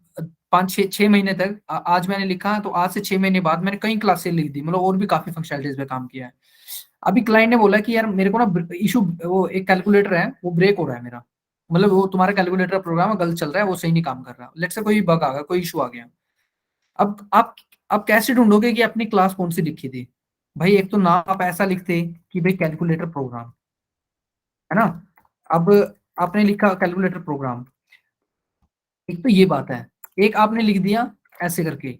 5 6 6 महीने तक आज मैंने लिखा तो आज से 6 महीने बाद मैंने कई क्लासेस लिख दी, मतलब और भी काफी फंक्शनलिटीज पे काम किया है। अभी क्लाइंट ने बोला कि यार मेरे को ना इशू, वो एक कैलकुलेटर है वो ब्रेक हो रहा है मेरा, मतलब वो तुम्हारा कैलकुलेटर प्रोग्राम गलत चल रहा है, वो सही नहीं काम कर रहा, लेट्स से कोई बग आ गया, कोई इशू आ गया। अब आप कैसे ढूंढोगे कि अपनी क्लास कौन सी लिखी थी? भाई एक तो नाम आप ऐसा लिखते कि भाई कैलकुलेटर प्रोग्राम, है ना। अब आपने लिखा कैलकुलेटर प्रोग्राम, एक तो ये बात है। एक आपने लिख दिया ऐसे करके,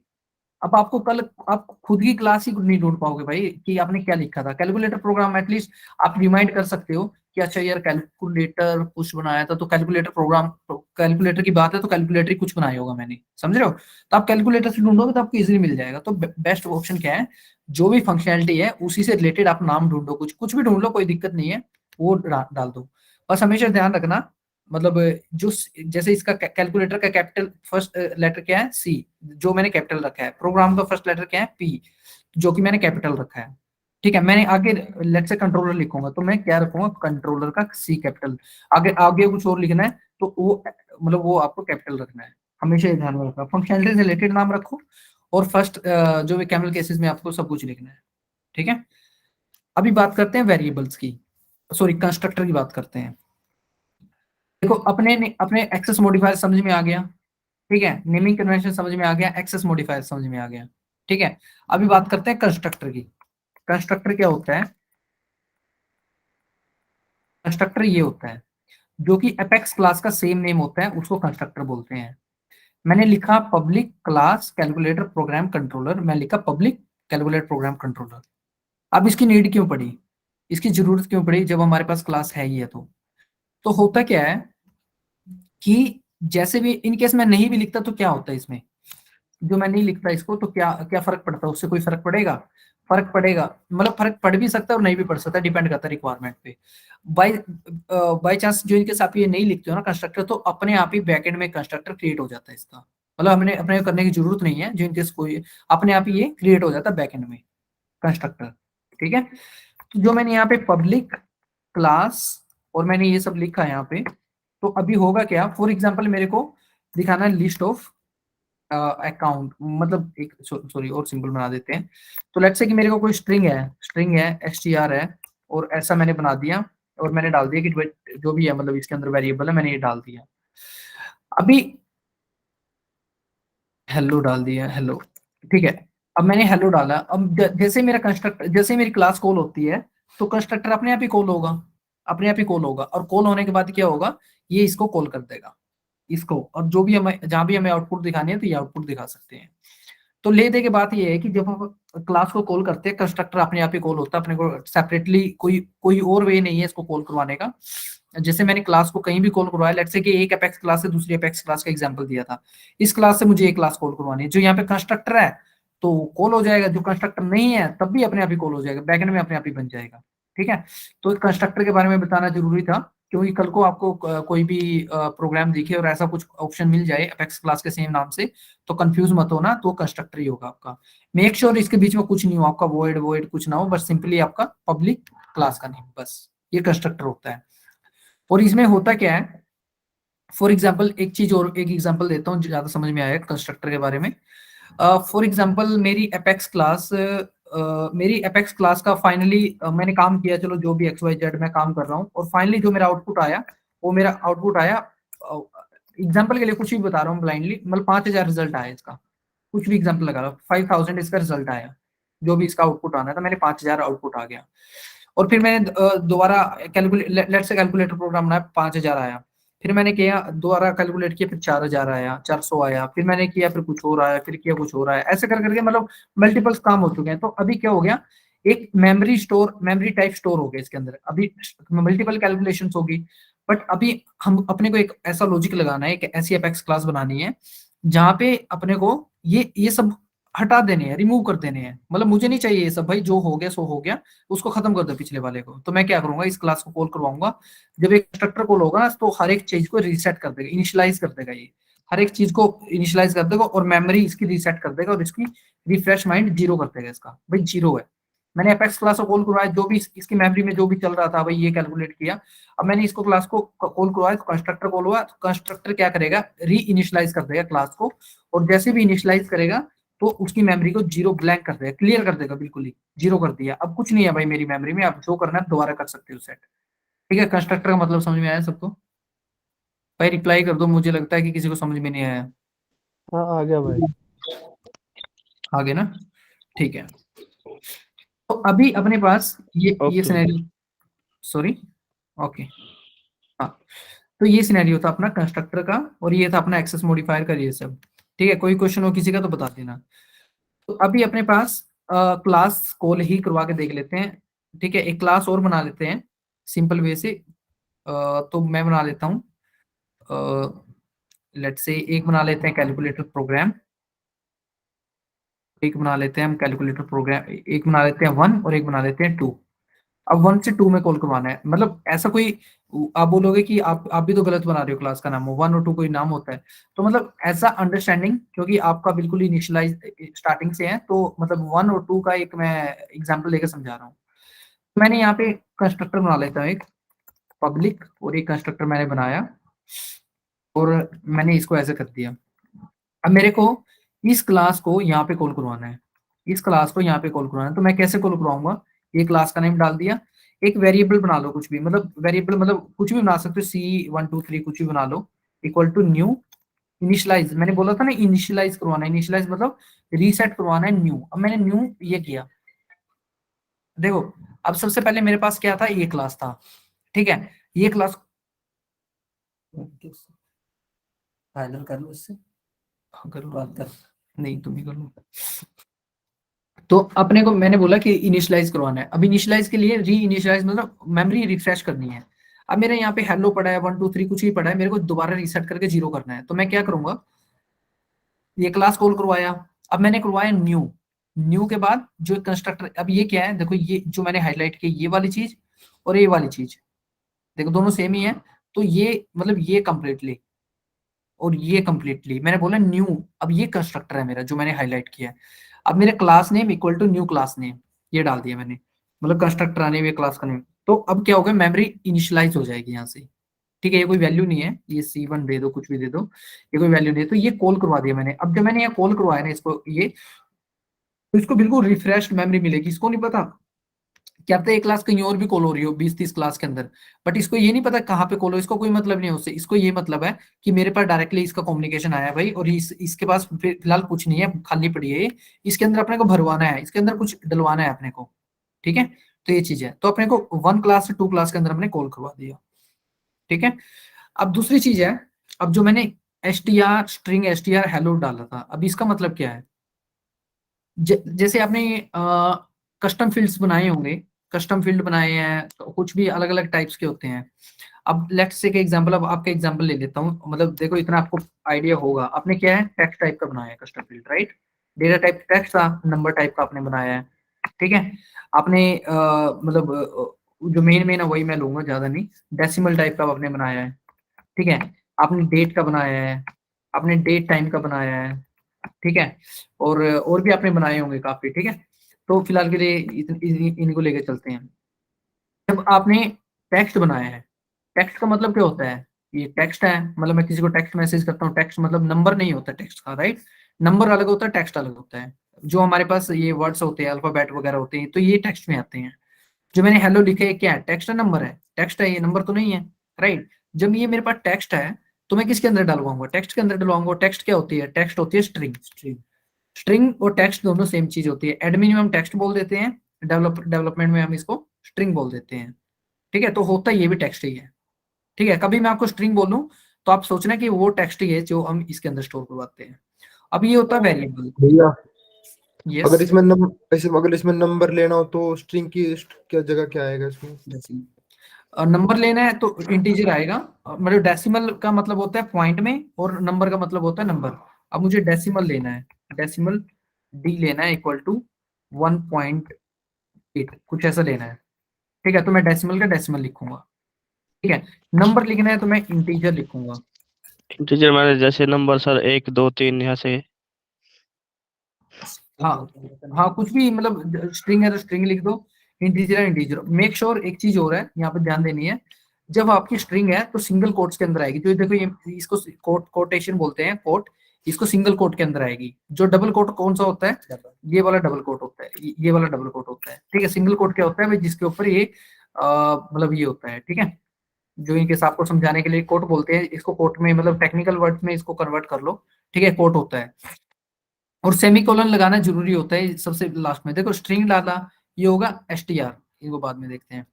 अब आपको कल आप खुद की क्लास ही नहीं ढूंढ पाओगे भाई कि आपने क्या लिखा था। कैलकुलेटर प्रोग्राम एटलीस्ट आप रिमाइंड कर सकते हो कि अच्छा यार कैलकुलेटर कुछ बनाया था, तो कैलकुलेटर प्रोग्राम, कैलकुलेटर की बात है तो कैलकुलेटर ही कुछ बनाया होगा मैंने, समझ रहे हो। तो आप कैलकुलेटर से ढूंढोगे तो आपको इजीली मिल जाएगा। तो बेस्ट ऑप्शन क्या है, जो भी फंक्शनैलिटी है उसी से रिलेटेड आप नाम ढूंढो, कुछ कुछ भी ढूंढ लो, कोई दिक्कत नहीं है, वो डाल दो। बस हमेशा ध्यान रखना, मतलब जो जैसे इसका कैलकुलेटर का कैपिटल फर्स्ट लेटर क्या है, सी, जो मैंने कैपिटल रखा है। प्रोग्राम का फर्स्ट लेटर क्या है, पी, जो कि मैंने कैपिटल रखा है। ठीक है, मैंने आगे लेट से कंट्रोलर लिखूंगा तो मैं क्या रखूंगा, कंट्रोलर का सी कैपिटल। आगे आगे कुछ और लिखना है तो वो मतलब वो आपको कैपिटल रखना है। हमेशा ये ध्यान में रखना, फंक्शनलिटी से रिलेटेड नाम रखो और फर्स्ट जो भी कैमल केसेस में आपको सब कुछ लिखना है। ठीक है। अभी बात करते हैं वेरिएबल्स की, सॉरी कंस्ट्रक्टर की बात करते हैं। देखो अपने अपने एक्सेस मॉडिफायर समझ में आ गया, ठीक है, नेमिंग कन्वेंशन समझ में आ गया, एक्सेस मॉडिफायर समझ में आ गया। ठीक है, अभी बात करते हैं कंस्ट्रक्टर की। कंस्ट्रक्टर क्या होता है, कंस्ट्रक्टर ये होता है जो कि अपेक्स क्लास का सेम नेम होता है, उसको कंस्ट्रक्टर बोलते हैं। मैंने लिखा public class calculator program controller, मैं लिखा पब्लिक कैलकुलेटर प्रोग्राम कंट्रोलर। अब इसकी नीड क्यों पड़ी, इसकी जरूरत क्यों पड़ी जब हमारे पास क्लास है ही है? तो होता क्या है कि जैसे भी इन केस मैं नहीं भी लिखता तो क्या होता है इसमें, जो मैं नहीं लिखता इसको तो क्या क्या फर्क पड़ता है, उससे कोई फर्क पड़ेगा? फर्क पड़ेगा, मतलब फर्क पड़ भी सकता है और नहीं भी पड़ सकता, डिपेंड करता है रिक्वायरमेंट पे। बाय बाय चांस जो इनकेस आप ये नहीं लिखते हो ना कंस्ट्रक्टर, तो अपने आप ही बैकएंड में कंस्ट्रक्टर क्रिएट हो जाता है इसका, मतलब हमने अपने करने की जरूरत नहीं है, जो इनकेस कोई अपने आप ही ये क्रिएट हो जाता है बैकएंड में कंस्ट्रक्टर। ठीक है, तो जो मैंने यहाँ पे पब्लिक क्लास और मैंने ये सब लिखा है यहाँ पे, तो अभी होगा क्या, फॉर एग्जाम्पल मेरे को दिखाना है लिस्ट ऑफ अकाउंट, मतलब एक सॉरी और सिंपल बना देते हैं। तो लेट्स से कि मेरे को कोई स्ट्रिंग है str है और ऐसा मैंने बना दिया और मैंने डाल दिया कि जो भी है मतलब इसके अंदर वेरिएबल है मैंने ये डाल दिया। अभी हेलो डाल दिया, हेलो, ठीक है। अब मैंने हेलो डाला, अब जैसे मेरा कंस्ट्रक्टर, जैसे मेरी क्लास कॉल होती है तो कंस्ट्रक्टर अपने आप ही कॉल होगा, अपने आप ही कॉल होगा, और कॉल होने के बाद क्या होगा, ये इसको कॉल कर देगा इसको, और जो भी हमें जहां भी हमें आउटपुट दिखानी है तो ये आउटपुट दिखा सकते हैं। तो ले दे के बात ये है कि जब हम क्लास को कॉल करते हैं कंस्ट्रक्टर अपने आप ही कॉल होता है, अपने को सेपरेटली कोई कोई और वे नहीं है इसको कॉल करवाने का। जैसे मैंने क्लास को कहीं भी कॉल करवाया, लेट्स से कि एक अपेक्स क्लास से दूसरी अपेक्स क्लास का एग्जांपल दिया था, इस क्लास से मुझे एक क्लास कॉल करवानी है, जो यहाँ पे कंस्ट्रक्टर है तो कॉल हो जाएगा, जो कंस्ट्रक्टर नहीं है तब भी अपने आप ही कॉल हो जाएगा, बैकएंड में अपने आप ही बन जाएगा। ठीक है, तो कंस्ट्रक्टर के बारे में बताना जरूरी था, क्योंकि कल को आपको कोई भी प्रोग्राम दिखे और ऐसा कुछ ऑप्शन मिल जाए अपेक्स क्लास के सेम नाम से, तो कंफ्यूज मत होना, तो कंस्ट्रक्टर ही होगा आपका। मेक श्योर इसके बीच में कुछ नहीं हो, आपका वॉइड वॉइड कुछ ना हो, बस सिंपली आपका पब्लिक क्लास का नेम, बस ये कंस्ट्रक्टर होता है। और इसमें होता क्या है, फॉर एग्जाम्पल एक चीज और एक एग्जाम्पल देता हूँ ज्यादा समझ में आया कंस्ट्रक्टर के बारे में। फॉर एग्जाम्पल मेरी अपेक्स क्लास का फाइनली मैंने काम किया, चलो जो भी एक्स वाई जेड मैं काम कर रहा हूँ, और फाइनली जो मेरा आउटपुट आया वो मेरा आउटपुट आया, एग्जाम्पल के लिए कुछ भी बता रहा हूँ ब्लाइंडली, मतलब 5,000 रिजल्ट आया इसका, कुछ भी एग्जाम्पल लगा रहा हूँ, 5,000 इसका रिजल्ट आया, जो भी इसका आउटपुट आना था, मेरे 5,000 आउटपुट आ गया। और फिर मैंने दोबारा कैलकुलेट लेट से कैलकुलेटर प्रोग्राम बनाया, 5,000 आया, फिर मैंने किया दोबारा कैलकुलेट किया, फिर 4,000 आया, 400 आया, फिर मैंने किया, फिर कुछ और आया, फिर किया कुछ और आया, ऐसे कर करके मतलब मल्टीपल्स काम हो चुके हैं। तो अभी क्या हो गया, एक मेमोरी टाइप स्टोर हो गया इसके अंदर, अभी मल्टीपल कैलकुलेशंस होगी, बट अभी हम अपने को एक ऐसा लॉजिक लगाना है, एक ऐसी अपेक्स क्लास बनानी है जहां पे अपने को ये सब हटा देने हैं, रिमूव कर देने हैं, मतलब मुझे नहीं चाहिए ये सब, भाई जो हो गया सो हो गया, उसको खत्म कर दो पिछले वाले को। तो मैं क्या करूंगा, इस क्लास को कॉल करवाऊंगा, जब एक कंस्ट्रक्टर कॉल होगा ना तो हर एक चीज को रीसेट कर देगा, इनिशियलाइज कर देगा ये, हर एक चीज को इनिशियलाइज कर देगा और मेमोरी इसकी रीसेट कर देगा और इसकी रिफ्रेश माइंड जीरो कर देगा। इसका भाई जीरो है। मैंने अपेक्स क्लास को कॉल करवाया, जो भी इसकी मेमोरी में जो भी चल रहा था भाई ये कैलकुलेट किया। अब मैंने इसको क्लास को कॉल करवाया तो कंस्ट्रक्टर कॉल हुआ, तो कंस्ट्रक्टर क्या करेगा, री इनिशियलाइज कर देगा क्लास को, और जैसे भी इनिशियलाइज करेगा तो उसकी मेमोरी को जीरो ब्लैंक कर देगा, क्लियर कर देगा, बिल्कुल ही जीरो कर दिया। अब कुछ नहीं है भाई मेरी मेमोरी में, अब जो करना है दोबारा कर सकते हो सेट। ठीक है, कंस्ट्रक्टर का मतलब समझ में आया सबको? भाई रिप्लाई कर दो, मुझे लगता है कि किसी को समझ में नहीं आया। हाँ आ गया भाई। आगे ना, ठीक है। तो अभी अपने पास ये ओके। सिनेरियो, सॉरी, ओके, हाँ। तो ये सिनेरियो था अपना कंस्ट्रक्टर का, और ये था अपना एक्सेस मॉडिफायर का, ये सब। ठीक है, कोई क्वेश्चन हो किसी का तो बता देना। तो अभी अपने पास क्लास कॉल ही करवा के देख लेते हैं। ठीक है, एक क्लास और बना लेते हैं सिंपल वे से। तो मैं बना लेता हूँ, लेट्स से एक बना लेते हैं कैलकुलेटर प्रोग्राम, एक बना लेते हैं हम कैलकुलेटर प्रोग्राम, एक बना लेते हैं 1 और एक बना लेते हैं 2। अब 1 से 2 में कॉल करवाना है, मतलब ऐसा कोई, आप बोलोगे कि आप भी तो गलत बना रहे हो, क्लास का नाम 1 और 2 कोई नाम होता है। तो मतलब ऐसा अंडरस्टैंडिंग, क्योंकि आपका बिल्कुल इनिशियलाइज स्टार्टिंग से है, तो मतलब 1 और 2 का एक मैं एग्जाम्पल लेकर समझा रहा हूँ। मैंने यहाँ पे कंस्ट्रक्टर बना लेता हूँ एक पब्लिक, और एक कंस्ट्रक्टर मैंने बनाया और मैंने इसको ऐसे कर दिया। अब मेरे को इस क्लास को यहाँ पे कॉल करवाना है, इस क्लास को यहाँ पे कॉल करवाना है, तो मैं कैसे कॉल करवाऊंगा? ये क्लास का नेम डाल दिया, एक वेरिएबल बना लो, कुछ भी, मतलब वेरिएबल मतलब कुछ भी बना सकते हो, C1 2 3 कुछ भी बना लो, इक्वल टू न्यू इनिशियलाइज। मैंने बोला था ना इनिशियलाइज करवाना है, इनिशियलाइज मतलब रीसेट करवाना है न्यू। अब मैंने न्यू ये किया, देखो अब सबसे पहले मेरे पास क्या था, ये क्लास था। ठीक है, ये क्लास फाइनल कर लो इससे, हाँ, करो बात कर, नहीं तुम ही कर लो। तो अपने को मैंने बोला कि इनिशियलाइज करवाना है। अब इनिशियलाइज के लिए री इनिशियलाइज मतलब मेमोरी रिफ्रेश करनी है। अब मेरे यहाँ पे हेलो पड़ा है, 1 2 3 कुछ भी पड़ा है, मेरे को दोबारा रीसेट करके जीरो करना है। तो मैं क्या करूंगा, ये क्लास कॉल करवाया, अब मैंने करवाया न्यू, न्यू के बाद जो कंस्ट्रक्टर, अब ये क्या है, देखो ये जो मैंने हाईलाइट की ये वाली चीज और ये वाली चीज, देखो दोनों सेम ही है। तो ये मतलब ये कंप्लीटली और ये कंप्लीटली मैंने बोला न्यू। अब ये कंस्ट्रक्टर है मेरा जो मैंने हाईलाइट किया है। अब मेरे class name equal to new class name, ये डाल दिया मैंने, मतलब कंस्ट्रक्टर आने हुए क्लास का नेम। तो अब क्या होगा, मेमोरी इनिशियलाइज हो जाएगी यहाँ से। ठीक है, ये कोई वैल्यू नहीं है, ये C1 दे दो, कुछ भी दे दो, ये कोई वैल्यू नहीं है। तो ये कॉल करवा दिया मैंने। अब जब मैंने ये कॉल करवाया ना इसको, ये तो इसको बिल्कुल रिफ्रेश मेमोरी मिलेगी। इसको नहीं पता, क्या पता एक क्लास कहीं और भी कॉल हो रही हो 20 30 क्लास के अंदर, बट इसको ये नहीं पता कहाँ पे कॉल हो, इसको कोई मतलब नहीं है उससे। इसको ये मतलब है कि मेरे पास डायरेक्टली इसका कम्युनिकेशन आया है भाई, और इसके पास फिलहाल कुछ नहीं है, खाली पड़ी है ये। इसके अंदर अपने को भरवाना है, इसके अंदर कुछ डलवाना है अपने को। ठीक है, तो ये चीज है। तो अपने को 1 क्लास से 2 क्लास के अंदर हमने कॉल करवा दिया। ठीक है, अब दूसरी चीज है, अब जो मैंने स्ट्रिंग एसटीआर हेलो डाला था, अब इसका मतलब क्या है? जैसे आपने कस्टम फील्ड्स बनाए होंगे, कस्टम फील्ड बनाए हैं तो कुछ भी अलग अलग टाइप्स के होते हैं। अब लेट्स से के एग्जांपल, अब आपका एग्जांपल ले लेता हूँ, मतलब देखो इतना आपको आइडिया होगा। आपने क्या है, टेक्स्ट टाइप का बनाया है custom field, right? Data type text था, नंबर टाइप का आपने बनाया है। ठीक है, आपने मतलब जो मेन मेन है वही मैं लूंगा, ज्यादा नहीं। डेसिमल टाइप का आपने बनाया है। ठीक है, आपने डेट का बनाया है, आपने डेट टाइम का बनाया है। ठीक है, और भी आपने बनाए होंगे काफी। ठीक है, तो फिलहाल के लिए इनको लेके चलते हैं। जब आपने टेक्स्ट बनाया है, टेक्स्ट का मतलब क्या होता है? ये टेक्स्ट है, मतलब मैं किसी को टेक्स्ट मैसेज करता हूँ, टेक्स्ट मतलब नंबर नहीं होता टेक्स्ट का, राइट? नंबर अलग होता है, टेक्स्ट अलग होता है। जो हमारे पास ये वर्ड्स होते हैं, अल्फाबेट वगैरह होते हैं, तो ये टेक्स्ट में आते हैं। जो मैंने हेलो लिखे है, क्या है? टेक्स्ट है, नंबर है? टेक्स्ट है, ये नंबर तो नहीं है, राइट? जब ये मेरे पास टेक्स्ट है तो मैं किसके अंदर डलवाऊंगा? टेक्स्ट के अंदर डलवाऊंगा। टेक्स्ट क्या होती है? टेक्स्ट होती है स्ट्रिंग। स्ट्रिंग स्ट्रिंग और टेक्स्ट दोनों सेम चीज होती है। एडमिन में हम टेक्स्ट बोल देते हैं, डेवलपमेंट में हम इसको स्ट्रिंग बोल देते हैं। ठीक है, तो होता ये भी टेक्स्ट ही है। ठीक है, कभी मैं आपको स्ट्रिंग बोलूं तो आप सोचना कि वो टेक्स्ट ही है जो हम इसके अंदर स्टोर करवाते हैं। अब ये होता है वेरिएबल। भैया यस, अगर इसमें नंबर लेना हो तो स्ट्रिंग की क्या जगह क्या आएगा इसमें? नंबर लेना है तो इंटीजर आएगा। मतलब डेसिमल का मतलब होता है पॉइंट में, और नंबर का मतलब होता है नंबर। अब मुझे डेसिमल लेना है, डेसिमल डी लेना है, इक्वल टू 1.8 कुछ ऐसा लेना है। ठीक है, तो मैं डेसिमल का डेसिमल लिखूंगा। ठीक है, नंबर लिखना है तो मैं इंटीजर लिखूंगा। इंटीजर मैंने जैसे नंबर सर 1 2 3 यहाँ से। हाँ हाँ, कुछ भी मतलब स्ट्रिंग है तो स्ट्रिंग लिख दो, इंटीजर है इंटीजर। मेक श्योर एक चीज और है यहाँ पे ध्यान देनी है, जब आपकी स्ट्रिंग है तो सिंगल कोट्स के अंदर आएगी। तो ये देखो, ये इसको कोटेशन बोलते हैं, कोट, इसको सिंगल कोट के अंदर आएगी। जो डबल कोट कौन सा होता है, ये वाला डबल कोट होता है, ये वाला डबल कोट होता है, ठीक है। सिंगल कोट क्या होता है भाई, जिसके ऊपर ये मतलब ये होता है, ठीक है। जो इनके साथ आपको समझाने के लिए कोट बोलते हैं इसको, कोट में मतलब टेक्निकल वर्ड में इसको कन्वर्ट कर लो, ठीक है, कोट होता है। और सेमीकोलन लगाना जरूरी होता है सबसे लास्ट में। देखो स्ट्रिंग डाला, ये होगा एसटीआर, इनको बाद में देखते हैं,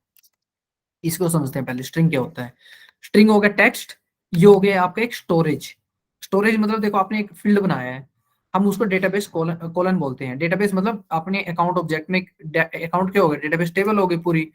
इसको समझते हैं पहले स्ट्रिंग क्या होता है। स्ट्रिंग हो गया टेक्स्ट, ये हो गया आपका एक स्टोरेज। स्टोरेज मतलब देखो आपने एक फील्ड बनाया है, हम उसको डेटाबेस कोलन कोलन बोलते हैं। डेटाबेस मतलब आपने अकाउंट ऑब्जेक्ट में अकाउंट क्या हो गया, डेटाबेस टेबल हो गई पूरी।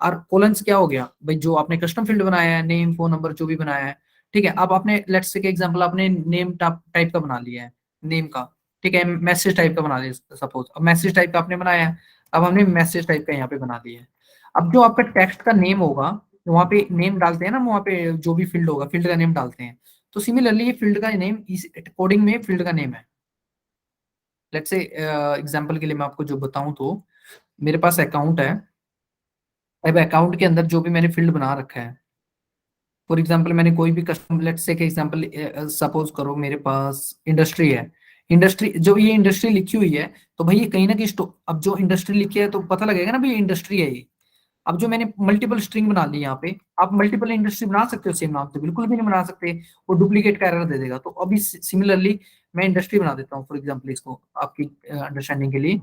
और कोलन्स क्या हो गया भाई, जो आपने कस्टम फील्ड बनाया है, नेम फोन नंबर जो भी बनाया है, ठीक है। अब आपने लेट्स से के एग्जांपल आपने नेम टाइप का बना लिया है, नेम का, ठीक है। मैसेज टाइप का बना लिया सपोज, अब मैसेज टाइप का आपने बनाया है, अब हमने मैसेज टाइप का यहाँ पे बना दिया है। अब जो आपका टेक्स्ट का नेम होगा, वहां पे नेम डालते हैं ना, वहां पे जो भी फील्ड होगा फील्ड का नेम डालते हैं। तो सिमिलरली ये फील्ड का नेम इस कोडिंग में फील्ड का नेम है। लेट्स से एग्जांपल के लिए मैं आपको जो बताऊं, तो मेरे पास अकाउंट है। अब अकाउंट के अंदर जो भी मैंने फील्ड बना रखा है, फॉर एग्जांपल मैंने कोई भी कस्टम, लेट्स से के एग्जांपल सपोज करो मेरे पास इंडस्ट्री है। इंडस्ट्री, जो ये इंडस्ट्री लिखी हुई है, तो भाई ये कहीं ना कहीं अब जो इंडस्ट्री लिखी है तो पता लगेगा ना भाई इंडस्ट्री है ये। अब जो मैंने मल्टीपल स्ट्रिंग बना ली यहाँ पे, आप मल्टीपल इंडस्ट्री बना सकते हो सेम नाम से, बिल्कुल भी नहीं बना सकते, वो डुप्लीकेट का एरर दे देगा। तो अभी सिमिलरली मैं इंडस्ट्री बना देता हूँ फॉर एग्जांपल, इसको आपकी अंडरस्टैंडिंग के लिए।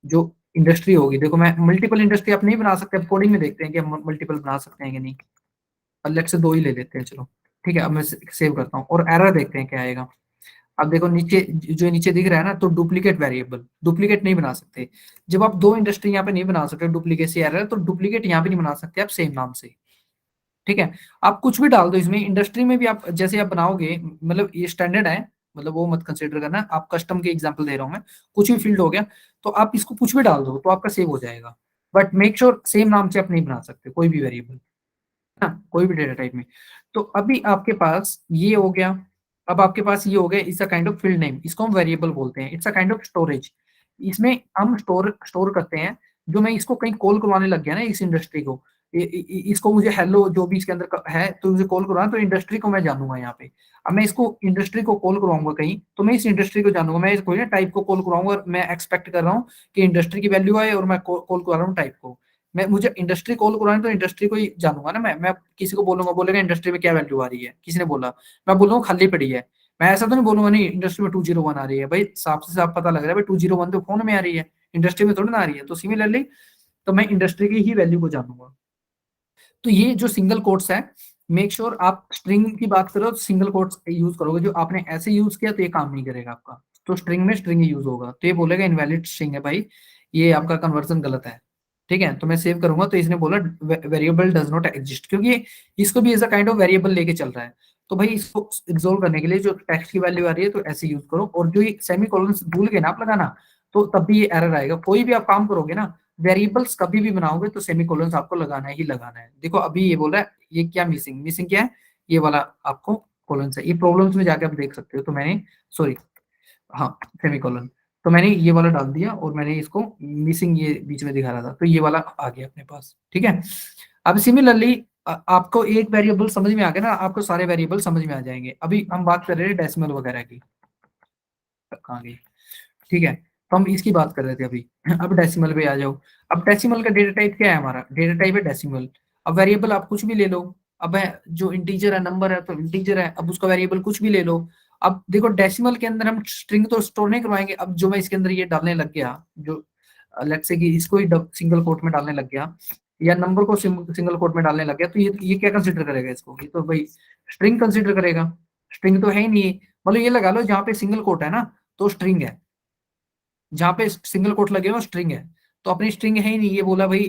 जो इंडस्ट्री होगी, देखो मैं मल्टीपल इंडस्ट्री आप नहीं बना सकते, अब कोडिंग में देखते हैं कि हम मल्टीपल बना सकते हैं कि नहीं। लेट से 2 ही ले लेते हैं, चलो ठीक है। अब मैं सेव करता हूँ और एरर देखते हैं क्या आएगा। अब देखो नीचे, जो नीचे दिख रहा है ना, तो डुप्लीकेट वेरिएबल, डुप्लीकेट नहीं बना सकते। जब आप 2 इंडस्ट्री यहाँ पे नहीं बना सकते, डुप्लीकेसी एरर, तो डुप्लीकेट यहाँ पे नहीं बना सकते आप सेम नाम से, ठीक है। आप कुछ भी डाल दो इसमें, इंडस्ट्री में भी आप जैसे आप बनाओगे, मतलब ये स्टैंडर्ड है, मतलब वो मत कंसिडर करना। आप कस्टम के एग्जांपल दे रहा हूं मैं, कुछ भी फील्ड हो गया, तो आप इसको कुछ भी डाल दो तो आपका सेव हो जाएगा। बट मेक श्योर सेम नाम से आप नहीं बना सकते कोई भी वेरिएबल, हाँ, कोई भी डेटा टाइप में। तो अभी आपके पास ये हो गया। अब आपके पास ये हो गया, it's a kind of field name, इसको हम वेरिएबल बोलते हैं, it's a kind of storage. इसमें हम स्टोर करते हैं। जो मैं इसको कहीं कॉल करवाने लग गया ना इस इंडस्ट्री को, इसको मुझे हेलो जो भी इसके अंदर है तो मुझे कॉल करवाना, तो इंडस्ट्री को मैं जानूंगा यहाँ पे। अब मैं इसको इंडस्ट्री को कॉल करवाऊंगा कहीं, तो मैं इस इंडस्ट्री को जानूंगा, मैं कोई ना टाइप को कॉल करवाऊंगा, और मैं एक्सपेक्ट कर रहा हूँ कि इंडस्ट्री की वैल्यू आए, और मैं कॉल करवा रहा हूँ टाइप को। मैं मुझे इंडस्ट्री कॉल करवानी, तो इंडस्ट्री को ही जानूंगा ना मैं किसी को बोलूंगा, बोलेगा इंडस्ट्री में क्या वैल्यू आ रही है, किसी ने बोला, मैं बोलूंगा खाली पड़ी है। मैं ऐसा तो नहीं बोलूंगा नहीं इंडस्ट्री में 201 आ रही है, भाई साफ से साफ पता लग रहा है भाई 201 तो फोन में आ रही है, इंडस्ट्री में थोड़ी ना आ रही है। तो सिमिलरली, तो मैं इंडस्ट्री की ही वैल्यू को जानूंगा। तो ये जो सिंगल कोट्स है, मेक श्योर आप स्ट्रिंग की बात करो तो सिंगल कोट्स यूज करोगे। जो आपने ऐसे यूज किया तो ये काम नहीं करेगा आपका, तो स्ट्रिंग में स्ट्रिंग यूज होगा, तो ये बोलेगा इनवैलिड स्ट्रिंग है भाई, ये आपका कन्वर्जन गलत है, ठीक है। तो मैं सेव करूंगा, तो इसने बोला वेरिएबल डज नॉट एग्जिस्ट, क्योंकि इसको भी as a kind of variable लेके चल रहा है। तो भाई इसको रिजोल्व करने के लिए जो टेक्स्ट की वैल्यू आ रही है तो ऐसे यूज करो, और जो ये सेमी कोलन भूल गए ना आप लगाना, तो तब भी ये एरर आएगा। कोई भी आप काम करोगे ना, वेरिएबल्स कभी भी बनाओगे तो सेमीकोलन आपको लगाना ही लगाना है। देखो अभी ये बोल रहा है, ये क्या मिसिंग मिसिंग क्या है, ये वाला आपको कोलन से, ये प्रॉब्लम्स में जाके आप देख सकते हो। तो मैंने, सॉरी, हाँ, सेमीकोलन, तो मैंने ये वाला डाल दिया, और मैंने इसको मिसिंग ये बीच में दिखा रहा था, तो ये वाला आ गया अपने पास, ठीक है। अब सिमिलरली आपको एक वेरिएबल समझ में आ गया ना, आपको सारे वेरिएबल समझ में आ जाएंगे। अभी हम बात कर रहे हैं डेसिमल वगैरह की, कहाँ गई, ठीक है। तो हम इसकी बात कर रहे थे अभी। अब डेसिमल पे आ जाओ। अब डेसिमल का डेटा टाइप क्या है, हमारा डेटा टाइप है डेसिमल। अब वेरिएबल आप कुछ भी ले लो, अब जो इंटीजर है, नंबर है तो इंटीजर है, अब उसका वेरिएबल कुछ भी ले लो। अब देखो डेसिमल के अंदर हम स्ट्रिंग तो स्टोर नहीं करवाएंगे। अब जो मैं इसके अंदर ये डालने लग गया, जो लेट्स से कि इसको ही सिंगल कोट में डालने लग गया, या नंबर को सिंगल कोट में डालने लग गया, तो ये क्या कंसिडर करेगा इसको, ये तो भाई स्ट्रिंग कंसिडर करेगा। स्ट्रिंग तो है ही नहीं, मतलब ये लगा लो जहाँ पे सिंगल कोट है ना तो स्ट्रिंग है, जहाँ पे सिंगल कोट लगे हुए स्ट्रिंग है। तो अपनी स्ट्रिंग है ही नहीं, ये बोला भाई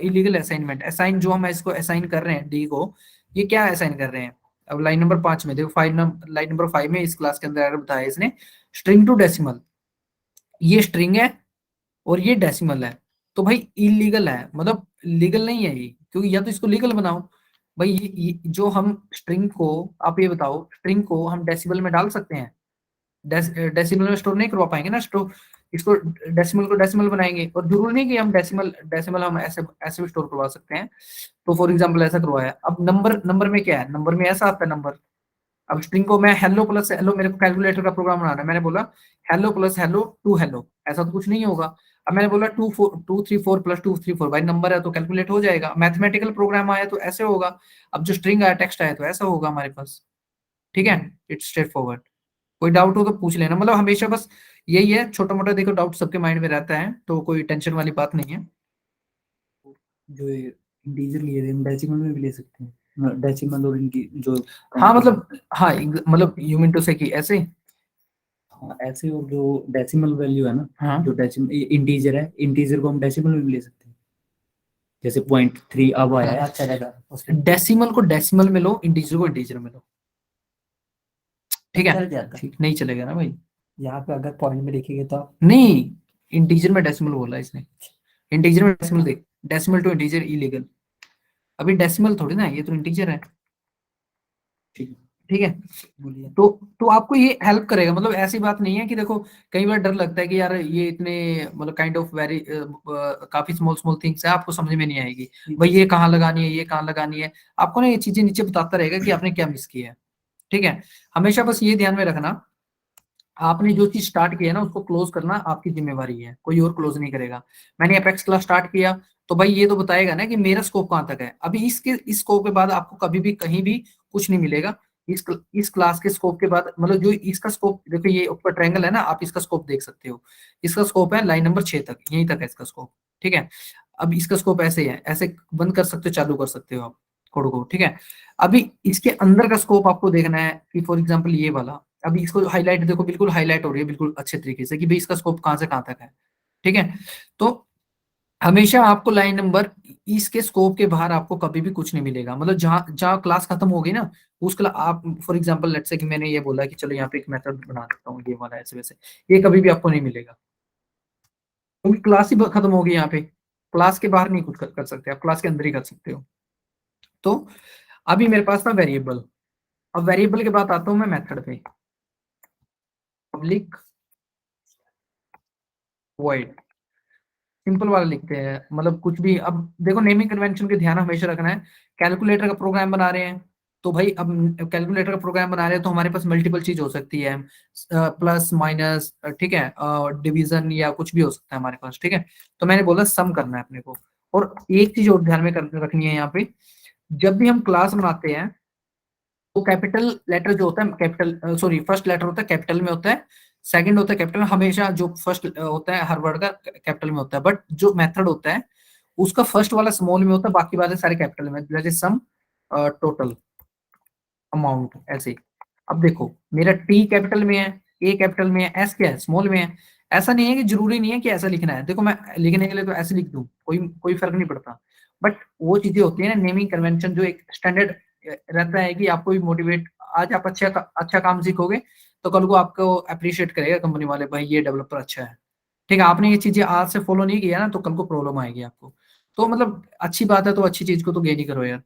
इलीगल असाइनमेंट। असाइन जो हम इसको असाइन कर रहे हैं डी को, ये क्या असाइन कर रहे हैं। अब लाइन नंबर 5 में देखो, लाइन नंबर 5 में इस क्लास के अंदर एरर बताया इसने, स्ट्रिंग टू डेसिमल। ये स्ट्रिंग है और ये डेसिमल है, तो भाई इलीगल है, मतलब लीगल नहीं है ये, क्योंकि या तो इसको लीगल बनाओ, भाई ये जो हम स्ट्रिंग को, आप ये बताओ, स्ट्रिंग को हम डेसिमल में डाल सकते हैं? डेसिमल में स्टोर नहीं करवा पाएंगे ना, स्टोर इसको डेसिमल को डेसिमल बनाएंगे, और जरूरी नहीं कि हम डेसिमल डेसिमल हम ऐसे ऐसे भी स्टोर करवा सकते हैं। तो फॉर एग्जांपल ऐसा करवाया, अब नंबर नंबर में क्या है, नंबर में ऐसा आता है नंबर। अब स्ट्रिंग को मैं हेलो प्लस हेलो, मेरे को कैलकुलेटर का प्रोग्राम बनाना है, मैंने बोला hello plus hello to hello, ऐसा तो कुछ नहीं होगा। अब मैंने बोला 2 3 4 प्लस 2 3 4, भाई नंबर है तो कैलकुलेट हो जाएगा। मैथमेटिकल प्रोग्राम आया तो ऐसे होगा, अब जो स्ट्रिंग आया टेक्स्ट आया तो ऐसा होगा हमारे पास। ठीक है, इट्स स्ट्रेट फॉरवर्ड। कोई डाउट हो तो पूछ लेना, मतलब हमेशा बस यही है, छोटा मोटा देखो डाउट सबके माइंड में रहता है, तो कोई टेंशन वाली बात नहीं है। जो इंटीजर लिए थे डेसिमल में भी ले सकते हैं, डेसिमल और इनकी जो हाँ मतलब, हाँ मतलब यू मीन टू से कि ऐसे। हाँ ऐसे, और जो डेसिमल वैल्यू है ना, हाँ जो डेसिमल इंटीजर है, इंटीजर को हम डेसिमल में भी ले सकते हैं, जैसे 0.3 अब आया है, अच्छा रहेगा। डेसिमल को डेसिमल में लो, इंटीजर को इंटीजर में लो, ठीक है। चल जाता है। ठीक नहीं चलेगा ना भाई, यहाँ पे अगर पॉइंट में लिखेंगे तो नहीं इंटीजर में डेसिमल बोला इसने, इंटीजर में डेसिमल देख, डेसिमल टू इंटीजर इलीगल। अभी डेसिमल थोड़ी ना है, ये तो इंटीजर है। ठीक ठीक है, बोलिए। तो आपको ये हेल्प करेगा, मतलब ऐसी बात नहीं है कि देखो कई बार डर लगता है कि यार ये इतने मतलब काइंड ऑफ वेरी काफी स्मॉल स्मॉल थिंग्स है, आपको समझ में नहीं आएगी भाई ये कहाँ लगानी है, ये कहाँ लगानी है। आपको ना ये चीजें नीचे बताता रहेगा कि आपने क्या मिस किया है। ठीक है, हमेशा बस ये ध्यान में रखना, आपने जो चीज स्टार्ट किया है ना उसको क्लोज करना आपकी जिम्मेवारी है, कोई और क्लोज नहीं करेगा। मैंने अपेक्स क्लास स्टार्ट किया तो भाई ये तो बताएगा ना कि मेरा स्कोप कहाँ तक है। अभी इस स्कोप के बाद आपको कभी भी कहीं भी कुछ नहीं मिलेगा। इस क्लास के स्कोप के बाद, मतलब जो इसका स्कोप देखो, ये ऊपर ट्रायंगल है ना, आप इसका स्कोप देख सकते हो। इसका स्कोप है लाइन नंबर 6 तक, यहीं तक है इसका स्कोप। ठीक है, अब इसका स्कोप ऐसे है, ऐसे बंद कर सकते हो, चालू कर सकते हो आप कोड को। ठीक है, अभी इसके अंदर का स्कोप आपको देखना है कि फॉर एग्जाम्पल ये वाला, अभी इसको हाईलाइट देखो, बिल्कुल हाईलाइट हो रही है बिल्कुल अच्छे तरीके से कि भाई इसका स्कोप कहां से कहां तक है। ठीक है, तो हमेशा आपको लाइन नंबर इसके स्कोप के बाहर आपको कभी भी कुछ नहीं मिलेगा, मतलब जहां जहां क्लास खत्म होगी ना उस क्लास, आप फॉर एग्जांपल लेट्स से कि मैंने ये बोला कि चलो यहाँ पे एक मेथड बना देता हूँ ये वाला ऐसे वैसे, ये कभी भी आपको नहीं मिलेगा क्योंकि क्लास ही खत्म होगी यहाँ पे। क्लास के बाहर नहीं कुछ कर सकते आप, क्लास के अंदर ही कर सकते हो। तो अभी मेरे पास था वेरिएबल, अब वेरिएबल के बाद आता हूँ मैं मेथड पे, पब्लिक वॉइड, सिंपल वाला लिखते हैं, मतलब कुछ भी। अब देखो नेमिंग कन्वेंशन के ध्यान हमेशा रखना है, कैलकुलेटर का प्रोग्राम बना रहे हैं तो भाई, अब कैलकुलेटर का प्रोग्राम बना रहे हैं तो हमारे पास मल्टीपल चीज हो सकती है, प्लस माइनस, ठीक है, डिवीजन या कुछ भी हो सकता है हमारे पास। ठीक है, तो मैंने बोला सम करना है अपने को। और एक चीज और ध्यान में रखनी है यहाँ पे, जब भी हम क्लास बनाते हैं तो कैपिटल लेटर जो होता है, कैपिटल सॉरी फर्स्ट लेटर होता है कैपिटल में होता है, सेकंड होता है कैपिटल, हमेशा जो फर्स्ट होता है हर वर्ड का कैपिटल में होता है, बट जो मेथड होता है उसका फर्स्ट वाला स्मॉल में होता है, बाकी वाले सारे कैपिटल में, जैसे सम, टोटल, अमाउंट, ऐसे। अब देखो मेरा टी कैपिटल में है, ए कैपिटल में है, एस क्या है, स्मॉल में है। ऐसा नहीं है कि जरूरी नहीं है कि ऐसा लिखना है, देखो मैं लिखने के लिए तो ऐसे लिख दूं, कोई कोई फर्क नहीं पड़ता, बट वो चीजें होती है ना नेमिंग कन्वेंशन, जो एक स्टैंडर्ड रहता है कि आपको भी मोटिवेट, आज आप अच्छा काम सीखोगे तो कल को आपको अप्रिशिएट करेगा कंपनी वाले, भाई ये डेवलपर अच्छा है। ठीक है, आपने ये चीजें आज से फॉलो नहीं किया ना तो कल को प्रॉब्लम आएगी आपको। तो मतलब अच्छी बात है तो अच्छी चीज को तो गेन ही करो यार।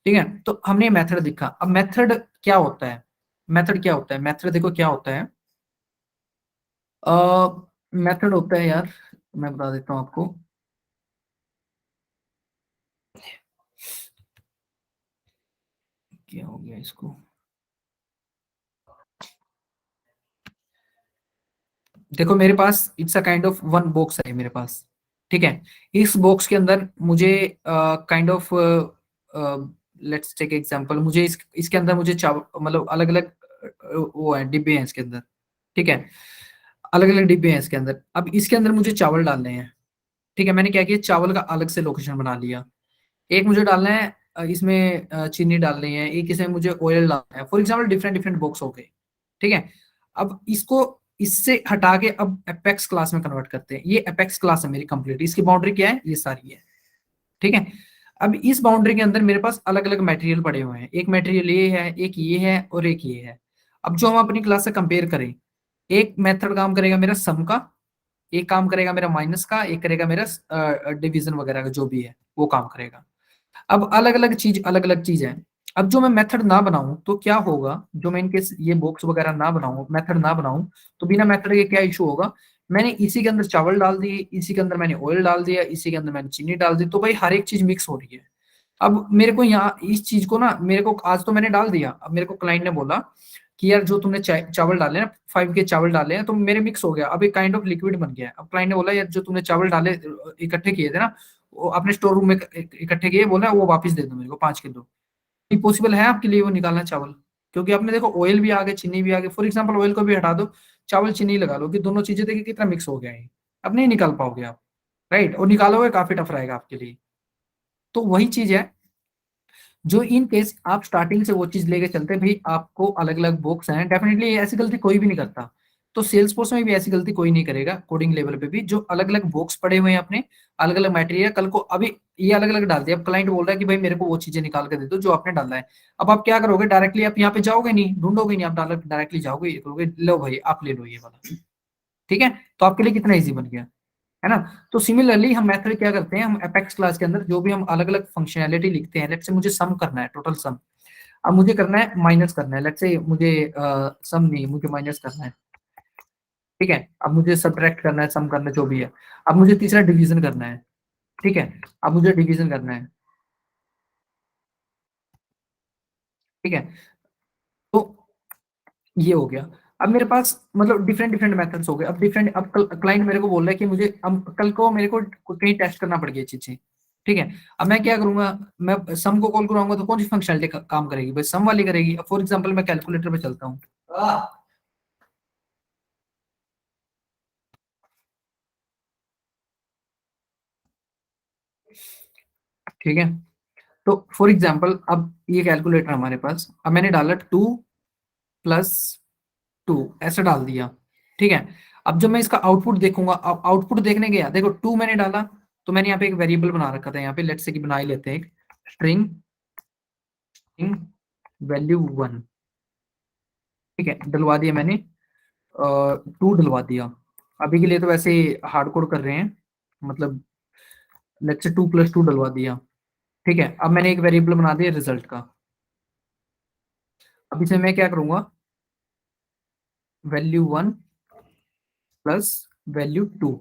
ठीक है, तो हमने मेथड दिखा, अब मेथड क्या होता है, मेथड क्या होता है, मेथड देखो क्या होता है। मेथड होता है यार, मैं बता देता हूँ आपको। क्या हो गया इसको, देखो मेरे पास it's a kind of one box है मेरे पास। ठीक है, इस बॉक्स के अंदर मुझे kind of, let's take example, मुझे इसके अंदर मुझे मतलब अलग अलग वो है, डिब्बे हैं इसके अंदर। ठीक है, अलग अलग डिब्बे हैं इसके अंदर, अब इसके अंदर मुझे चावल डालने हैं। ठीक है, मैंने क्या किया, चावल का अलग से लोकेशन बना लिया। एक मुझे डालना है इसमें चीनी डालनी है, एक इसमें मुझे ऑयल डालना है, for example different different box हो गए। ठीक है, अब इसको इससे हटा के अब एपेक्स क्लास में कन्वर्ट करते हैं, ये एपेक्स क्लास है मेरी कंप्लीट, इसकी बाउंड्री क्या है, ये सारी है। ठीक है, अब इस बाउंड्री के अंदर मेरे पास अलग अलग मटेरियल पड़े हुए हैं, एक मटेरियल ये है, एक ये है और एक ये है। अब जो हम अपनी क्लास से कंपेयर करें, एक मेथड काम करेगा मेरा सम का, एक काम करेगा मेरा माइनस का, एक करेगा मेरा डिवीजन वगैरह का जो भी है वो काम करेगा। अब अलग अलग चीज है। अब जो मैं मेथड ना बनाऊं तो क्या होगा, जो मैं इनकेस ये बॉक्स वगैरह ना बनाऊं, मेथड ना बनाऊं, तो बिना मेथड के क्या इशू होगा, मैंने इसी के अंदर चावल डाल दिए, इसी के अंदर मैंने ऑयल डाल दिया, इसी के अंदर मैंने चीनी डाल दी, तो भाई हर एक चीज मिक्स हो रही है। अब मेरे को यहाँ इस चीज को ना, मेरे को आज तो मैंने डाल दिया, अब मेरे को क्लाइंट ने बोला कि यार जो तुमने चावल डाले ना 5 के चावल डाले हैं तो मेरे मिक्स हो गया, अब एक काइंड ऑफ लिक्विड बन गया है। अब क्लाइंट ने बोला यार जो तुमने चावल डाले इकट्ठे किए थे ना, वो अपने स्टोर रूम में इकट्ठे किए, बोला वो वापस दे दो मेरे को 5 किलो। पॉसिबल है आपके लिए वो निकालना चावल? क्योंकि आपने देखो ऑयल भी आ गया, चीनी भी आ गई, फॉर एग्जाम्पल ऑयल को भी हटा दो, चावल चीनी लगा लो कि दोनों चीजें देखिए कितना मिक्स हो गया है, अब नहीं निकाल पाओगे आप, राइट? और निकालोगे काफी टफ रहेगा आपके लिए। तो वही चीज है, जो इन केस आप स्टार्टिंग से वो चीज लेके चलते हैं, भाई आपको अलग अलग बॉक्स हैं, डेफिनेटली ऐसी गलती कोई भी नहीं करता। तो सेल्स फोर्स में भी ऐसी गलती कोई नहीं करेगा, कोडिंग लेवल पे भी, जो अलग अलग बॉक्स पड़े हुए हैं अपने, अलग अलग मटेरियल, कल को अभी ये अलग अलग डाल दिया, अब क्लाइंट बोल रहा है कि भाई मेरे को वो चीजें निकाल के दे दो जो आपने डाला है। अब आप क्या करोगे, डायरेक्टली आप यहाँ पे जाओगे नहीं, ढूंढोगे नहीं, आप डायरेक्टली जाओगे, ये करोगे लो भाई आप ले लो ये वाला, ठीक है? तो आपके लिए कितना ईजी बन गया, है ना? तो सिमिलरली हम मेथड क्या करते हैं, हम अपेक्स क्लास के अंदर जो भी हम अलग अलग फंक्शनैलिटी लिखते हैं, लेट्स से मुझे सम करना है, टोटल सम, अब मुझे करना है माइनस करना है, लेट्स से मुझे सम नहीं, मुझे माइनस करना है, ठीक है? अब मुझे सब्ट्रैक्ट करना है, सम करना है, जो भी है। अब मुझे तीसरा डिवीजन करना है, ठीक है? अब मुझे डिवीजन करना है, ठीक है? तो ये हो गया। अब मेरे पास मतलब डिफरेंट डिफरेंट मेथड्स हो गए। अब डिफरेंट, अब क्लाइंट मेरे को बोल रहा है कि मुझे अब कल को मेरे को कहीं टेस्ट करना पड़ गया चीजें, ठीक है? अब मैं क्या करूंगा, मैं सम को कॉल कराऊंगा तो कौन सी फंक्शनलिटी काम करेगी, भाई सम वाली करेगी। अब फॉर एग्जांपल मैं कैलकुलेटर पे चलता हूँ, ठीक है? तो फॉर एग्जांपल अब ये कैलकुलेटर हमारे पास, अब मैंने डाला 2 + 2 ऐसा डाल दिया, ठीक है? अब जब मैं इसका आउटपुट देखूंगा, अब आउटपुट देखने गया, देखो 2 मैंने डाला, तो मैंने यहाँ पे एक वेरिएबल बना रखा था, यहाँ पे लेट्स से कि बना ही लेते हैं एक स्ट्रिंग वैल्यू 1, ठीक है? डलवा दिया मैंने, 2 डलवा दिया। अभी के लिए तो वैसे हार्ड कोड कर रहे हैं, मतलब लेट्स से 2 + 2 डलवा दिया, ठीक है? अब मैंने एक वेरिएबल बना दिया रिजल्ट का। अब इसमें मैं क्या करूंगा, वैल्यू 1 प्लस वैल्यू 2,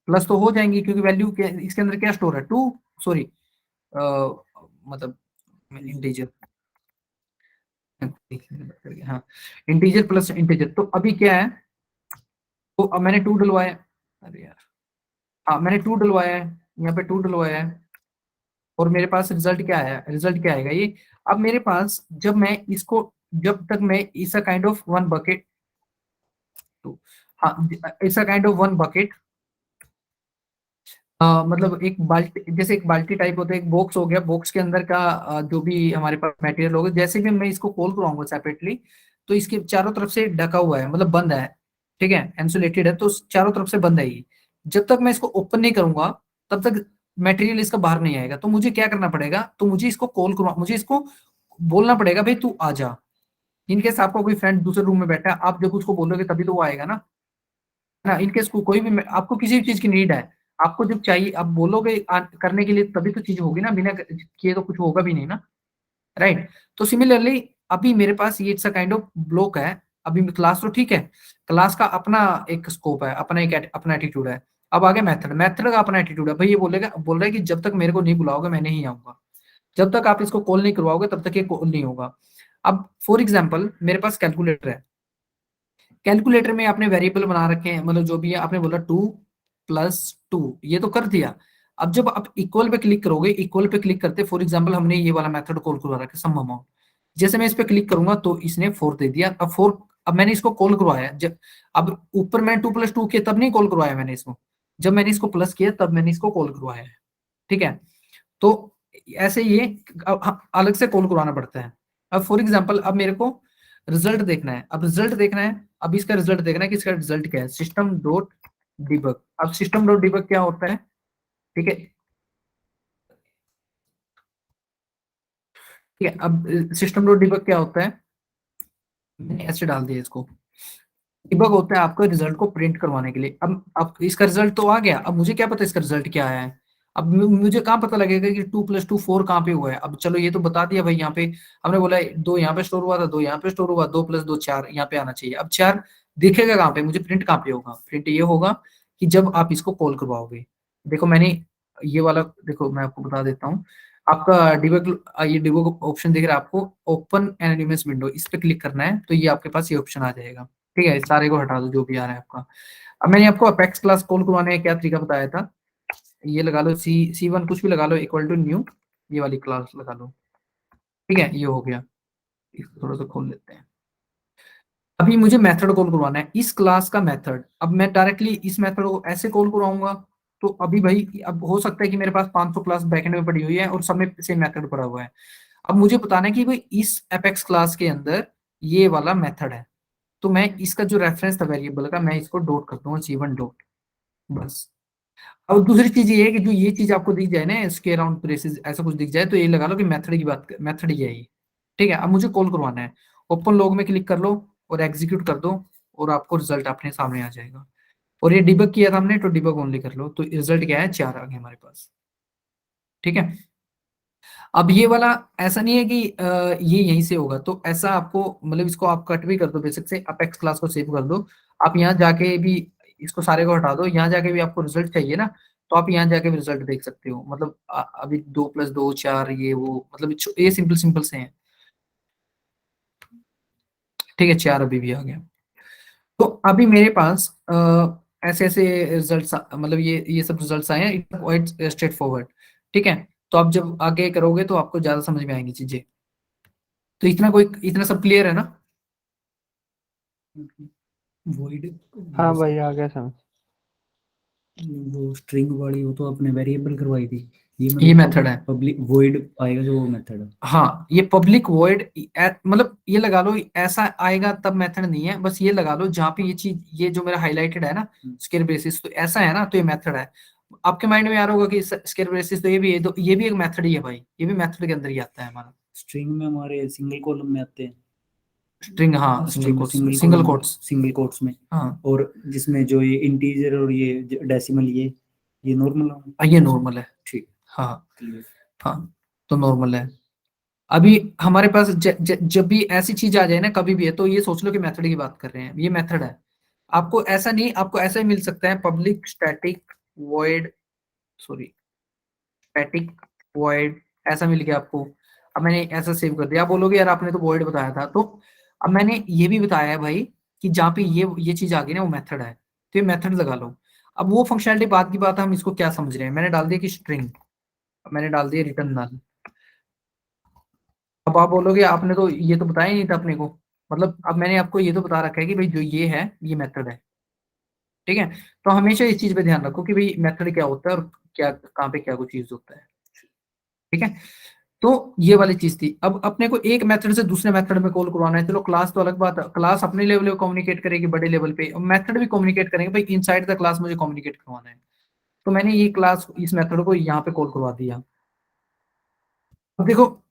प्लस तो हो जाएंगी क्योंकि वैल्यू के इसके अंदर क्या स्टोर है, 2, सॉरी मतलब इंटीजर, हाँ, इंटीजर प्लस इंटीजर। तो अभी क्या है, तो अब मैंने 2 डलवाया, अरे यार, हाँ मैंने 2 डलवाया है, यहाँ पे 2 डलवाया है, और मेरे पास रिजल्ट क्या आया, रिजल्ट क्या आएगा ये। अब मेरे पास जब मैं इसको, जब तक मैं इस काइंड ऑफ वन बकेट, तो हाँ इस काइंड ऑफ वन बकेट, मतलब एक बाल्टी, जैसे एक बाल्टी टाइप होता है, एक बॉक्स हो गया, बॉक्स के अंदर का जो भी हमारे पास मटेरियल होगा, जैसे भी मैं इसको कॉल कराऊंगा सेपरेटली, तो इसके चारों तरफ से ढका हुआ है, मतलब बंद है, ठीक है? इंसुलेटेड है, तो चारों तरफ से बंद है ये। जब तक मैं इसको ओपन नहीं करूंगा तब तक मटेरियल इसका बाहर नहीं आएगा। तो मुझे क्या करना पड़ेगा, तो मुझे इसको कॉल करवा, मुझे इसको बोलना पड़ेगा भाई तू आ जा। इनकेस आपका कोई फ्रेंड दूसरे रूम में बैठा है, आप जब उसको बोलोगे तभी तो वो आएगा ना, है ना? इनकेस कोई भी, आपको किसी भी चीज की नीड है, आपको जब चाहिए आप बोलोगे करने के लिए, तभी तो चीज होगी ना, बिना किए तो कुछ होगा भी नहीं ना, राइट? तो सिमिलरली अभी मेरे पास ये it's a kind of block है। अभी क्लास तो ठीक है, क्लास का अपना एक स्कोप है, अपना एक अपना एटीट्यूड है। अब आगे मेथड, मेथड का अपना एटीट्यूड है, भाई ये बोलेगा, बोल रहा है कि जब तक मेरे को नहीं बुलाओगे मैं नहीं आऊंगा, जब तक आप इसको कॉल नहीं करवाओगे तब तक ये कॉल नहीं होगा। अब फॉर एग्जाम्पल मेरे पास कैलकुलेटर है, कैलकुलेटर में आपने वेरिएबल बना रखे हैं, मतलब जो भी है आपने बोला 2 + 2, ये तो कर दिया। अब जब आप इक्वल पे क्लिक करोगे, इक्वल पे क्लिक करते, फॉर एग्जांपल हमने ये वाला मेथड कॉल करवा रखा है सम अमाउंट, जैसे मैं इस पे क्लिक करूंगा तो इसने 4 दे दिया। अब 4, अब मैंने इसको कॉल करवाया, जब अब ऊपर मैंने 2 + 2 किया तब नहीं कॉल करवाया मैंने इसको, जब मैंने इसको प्लस किया तब मैंने इसको कॉल करवाया है, ठीक है? तो ऐसे ये अलग से कॉल करवाना पड़ता है। अब फॉर एग्जांपल अब मेरे को रिजल्ट देखना है, अब रिजल्ट देखना है, अब इसका रिजल्ट देखना है कि इसका रिजल्ट क्या है, सिस्टम डॉट डिबग। अब सिस्टम डॉट डिबग क्या होता है, ठीक है? ठीक है, अब सिस्टम डॉट डिबग क्या होता है, मैंने ऐसे डाल दिया इसको, डिबग होता है आपको रिजल्ट को प्रिंट करवाने के लिए। अब इसका रिजल्ट तो आ गया, अब मुझे क्या पता इसका रिजल्ट क्या आया है। अब मुझे कहाँ पता लगेगा कि 2+2 4 कहाँ पे हुआ है? अब चलो ये तो बता दिया भाई, यहाँ पे हमने बोला 2 यहाँ पे स्टोर हुआ था, 2 यहाँ पे स्टोर हुआ, 2+2 4 यहाँ पे आना चाहिए। अब 4 दिखेगा कहाँ पे? मुझे प्रिंट कहाँ पे होगा? प्रिंट ये होगा कि जब आप इसको कॉल करवाओगे। देखो मैंने ये वाला, देखो मैं आपको बता देता हूँ। आपका डिबग, ये डिबग ऑप्शन दिख रहा है आपको, ओपन एनिमेस विंडो, इस पे क्लिक करना है तो ये आपके पास ये ऑप्शन आ जाएगा। ठीक है, इस सारे को हटा दो जो भी आ रहा है आपका। अब मैंने आपको अपेक्स क्लास कॉल करवाने का क्या तरीका बताया था, ये लगा लो C1 कुछ भी लगा लो, इक्वल टू न्यू, ये वाली क्लास लगा लो। ठीक है, ये हो गया। इसको थोड़ा सा खोल लेते हैं। अभी मुझे मेथड कॉल करवाना है, इस क्लास का मेथड। अब मैं डायरेक्टली इस मेथड को ऐसे कॉल करवाऊंगा तो अभी भाई, अब हो सकता है कि मेरे पास 500 क्लास बैकएंड में पड़ी हुई है और सब में सेम मेथड पड़ा हुआ है। अब मुझे बताना है कि भाई इस एपेक्स क्लास के अंदर ये वाला मेथड है, तो मैं इसका जो रेफरेंस था वेरिएबल का, मैं इसको डॉट कर दूंगा, C1 डॉट, बस। अब दूसरी चीज ये है कि जो ये चीज आपको दिख जाए ना, स्क्वायर राउंड ब्रेसेस ऐसा कुछ दिख जाए, तो ये लगा लो कि मेथड की बात, मेथड ही है ये। ठीक है, अब मुझे कॉल करवाना है, ओपन लॉग में क्लिक कर लो और एग्जीक्यूट कर दो, और आपको रिजल्ट अपने सामने आ जाएगा। और ये डिबग किया था हमने, तो डिबग ओनली कर लो, तो रिजल्ट क्या है, 4 आ गए हमारे पास। ठीक है, अब ये वाला ऐसा नहीं है कि ये यहीं से होगा, तो ऐसा आपको मतलब इसको आप कट भी कर दो बेसिक से, अपेक्स क्लास को सेव कर दो। आप यहाँ जाके भी इसको सारे को हटा दो, यहाँ जाके भी आपको रिजल्ट चाहिए ना, तो आप यहाँ जाके भी रिजल्ट देख सकते हो। मतलब अभी 2+2 4 ये वो, मतलब ये सिंपल सिंपल से हैं। ठीक है, 4 अभी भी आ गया। तो अभी मेरे पास ऐसे ऐसे रिजल्ट, मतलब ये सब रिजल्ट्स आए हैं, क्वाइट स्ट्रेट फॉरवर्ड। ठीक है, तो आप जब आगे करोगे तो आपको ज्यादा समझ में आएंगी चीजें। तो इतना सब क्लियर है ना? void हाँ भाई आ गया समझ। वो स्ट्रिंग वाली वो तो आपने वेरिएबल करवाई थी, ये ये मेथड है। पब्लिक void आएगा जो वो मेथड है। हाँ, ये पब्लिक वॉइड, मतलब ये लगा लो ऐसा आएगा तब मेथड नहीं है, बस ये लगा लो जहाँ पे ये चीज, ये जो मेरा हाईलाइटेड है ना स्केयर बेसिस, तो ऐसा है ना, तो ये मेथड है। आपके माइंड में आ रहा होगा कि स्केयर बेसिस तो ये भी एक मेथड ही है भाई, ये भी मेथड के अंदर ही आता है हमारा। स्ट्रिंग में हमारे सिंगल कॉलम में आते हैं, स्ट्रिंग, हाँ single quotes, single quotes, single quotes में। हाँ और जिसमें जो ये इंटीजर और ये डेसिमल ये नॉर्मल। ये नॉर्मल है। ठीक, हाँ क्लियर। हाँ, तो नॉर्मल है। अभी हमारे पास जब भी ऐसी चीज आ जाए ना कभी भी है, तो ये सोच लो कि मेथड की बात कर रहे हैं, ये मेथड है। आपको ऐसा नहीं, आपको ऐसा ही मिल सकता है, public static void, sorry static void, ऐसा मिल गया आपको। अब मैंने ऐसा सेव कर दिया, आप बोलोगे यार आपने तो वॉइड बताया था, तो अब मैंने ये भी बताया है भाई कि जहाँ पे ये चीज आ गई ना वो मेथड है, तो ये मेथड लगा लो। अब वो फंक्शनलिटी बात की बात है, हम इसको क्या समझ रहे हैं, मैंने डाल दिया कि स्ट्रिंग, मैंने डाल दिया रिटर्न नल। अब आप बोलोगे आपने तो ये तो बताया ही नहीं था अपने को, मतलब अब मैंने आपको ये तो बता रखा है कि भाई जो ये है ये मेथड है। ठीक है, तो हमेशा इस चीज पे ध्यान रखो कि भाई मेथड क्या होता है और क्या कहाँ पे क्या कुछ चीज होता है। ठीक है, तो ये वाली चीज थी। अब अपने को एक मेथड से दूसरे मेथड में कॉल करवाना है, चलो क्लास तो अलग बात है, क्लास अपने लेवल पे कम्युनिकेट करेगी बड़े लेवल पे, और मेथड भी कम्युनिकेट करेंगे, भाई इनसाइड द क्लास मुझे कम्युनिकेट करवाना है, तो मैंने ये क्लास इस मेथड को यहाँ पे कॉल करवा दिया। अब देखो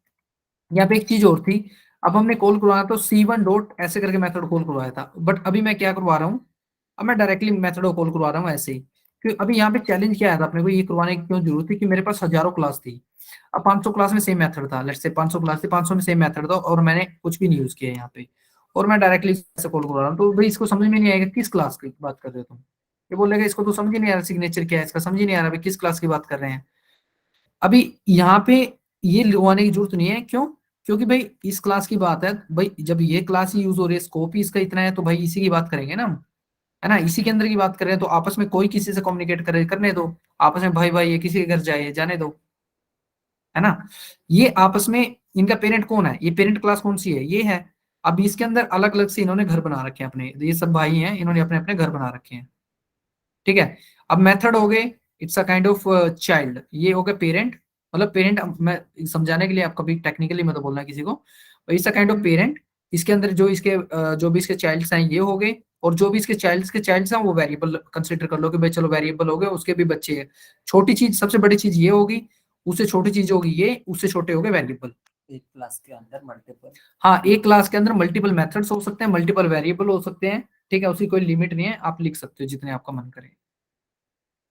यहाँ पे एक चीज और थी, अब हमने कॉल करवाया तो C1 डॉट ऐसे करके मेथड कॉल करवाया था, बट अभी मैं क्या करवा रहा हूँ, अब मैं डायरेक्टली मेथड को कॉल करवा रहा हूँ ऐसे ही। क्यों, अभी यहाँ पे चैलेंज क्या आया था अपने को ये करवाने की क्यों जरूरत थी, कि मेरे पास हजारों क्लास थी। अब 500 क्लास में सेम मेथड था, लेट्स से 500 क्लास थी, 500 में सेम मेथड था, और मैंने कुछ भी नहीं यूज किया यहाँ पे, और मैं डायरेक्टली ऐसे कॉल करवा रहा हूँ, तो भाई इसको समझ में नहीं आएगा किस क्लास की बात कर रहे हो तुम। ये बोलेगा इसको तो समझ ही नहीं आ रहा सिग्नेचर क्या है इसका, समझ ही नहीं आ रहा भाई किस क्लास की बात कर रहे हैं। अभी यहाँ पे ये लगवाने की जरूरत नहीं है, क्यों? क्योंकि भाई इस क्लास की बात है, भाई जब ये क्लास ही यूज हो रही है, स्कोप ही इसका इतना है, तो भाई इसी की बात करेंगे ना हम, है ना, इसी के अंदर की बात कर रहे हैं, तो आपस में कोई किसी से कम्युनिकेट करे, करने दो आपस में, भाई भाई ये किसी के घर जाए जाने दो, है ना। ये आपस में, इनका पेरेंट कौन है, ये पेरेंट क्लास कौन सी है, ये है। अब इसके अंदर अलग अलग से इन्होंने घर बना रखे हैं अपने, ये सब भाई हैं, इन्होंने अपने अपने घर बना रखे हैं। ठीक है, अब मेथड हो गए, it's a kind of child, ये हो गया पेरेंट, मतलब पेरेंट, मैं समझाने के लिए आप कभी टेक्निकली मत बोलना किसी को, it's a kind of parent. इसके अंदर जो इसके जो भी इसके चाइल्ड्स हैं ये हो गए, और जो भी इसके चाइल्ड्स हैं वो वेरिएबल कंसिडर कर लो कि भाई चलो वेरिएबल हो गए, उसके भी बच्चे हैं। छोटी चीज, सबसे बड़ी चीज ये होगी, उससे छोटी चीज होगी ये, उससे छोटे हो गए वेरिएबल। एक क्लास के अंदर मल्टीपल, हाँ, एक क्लास के अंदर मल्टीपल मेथड्स हो सकते हैं, मल्टीपल वेरिएबल हो सकते हैं। ठीक है, उसकी कोई लिमिट नहीं है, आप लिख सकते हो जितने आपका मन करे।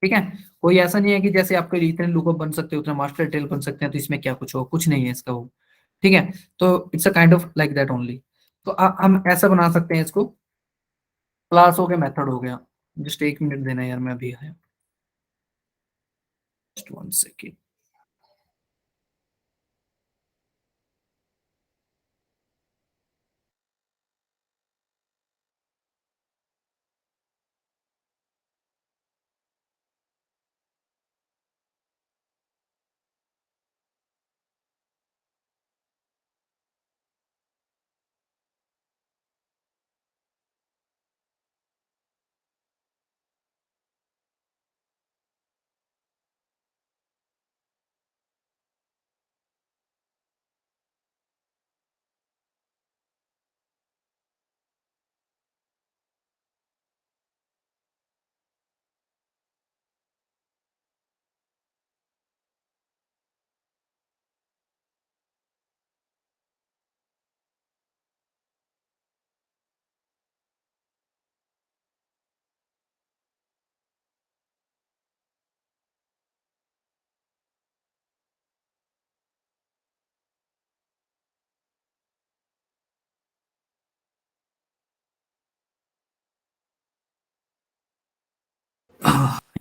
ठीक है, कोई ऐसा नहीं है कि जैसे आपके इतने लुकअप बन सकते हो उतना मास्टर डिटेल बन सकते हैं तो इसमें क्या कुछ हो, कुछ नहीं है इसका वो। ठीक है, तो it's a kind of like that only. तो हम ऐसा बना सकते हैं इसको, क्लास हो गया, मेथड हो गया। जस्ट 1 मिनट देना यार, मैं अभी आया, जस्ट 1 सेकेंड।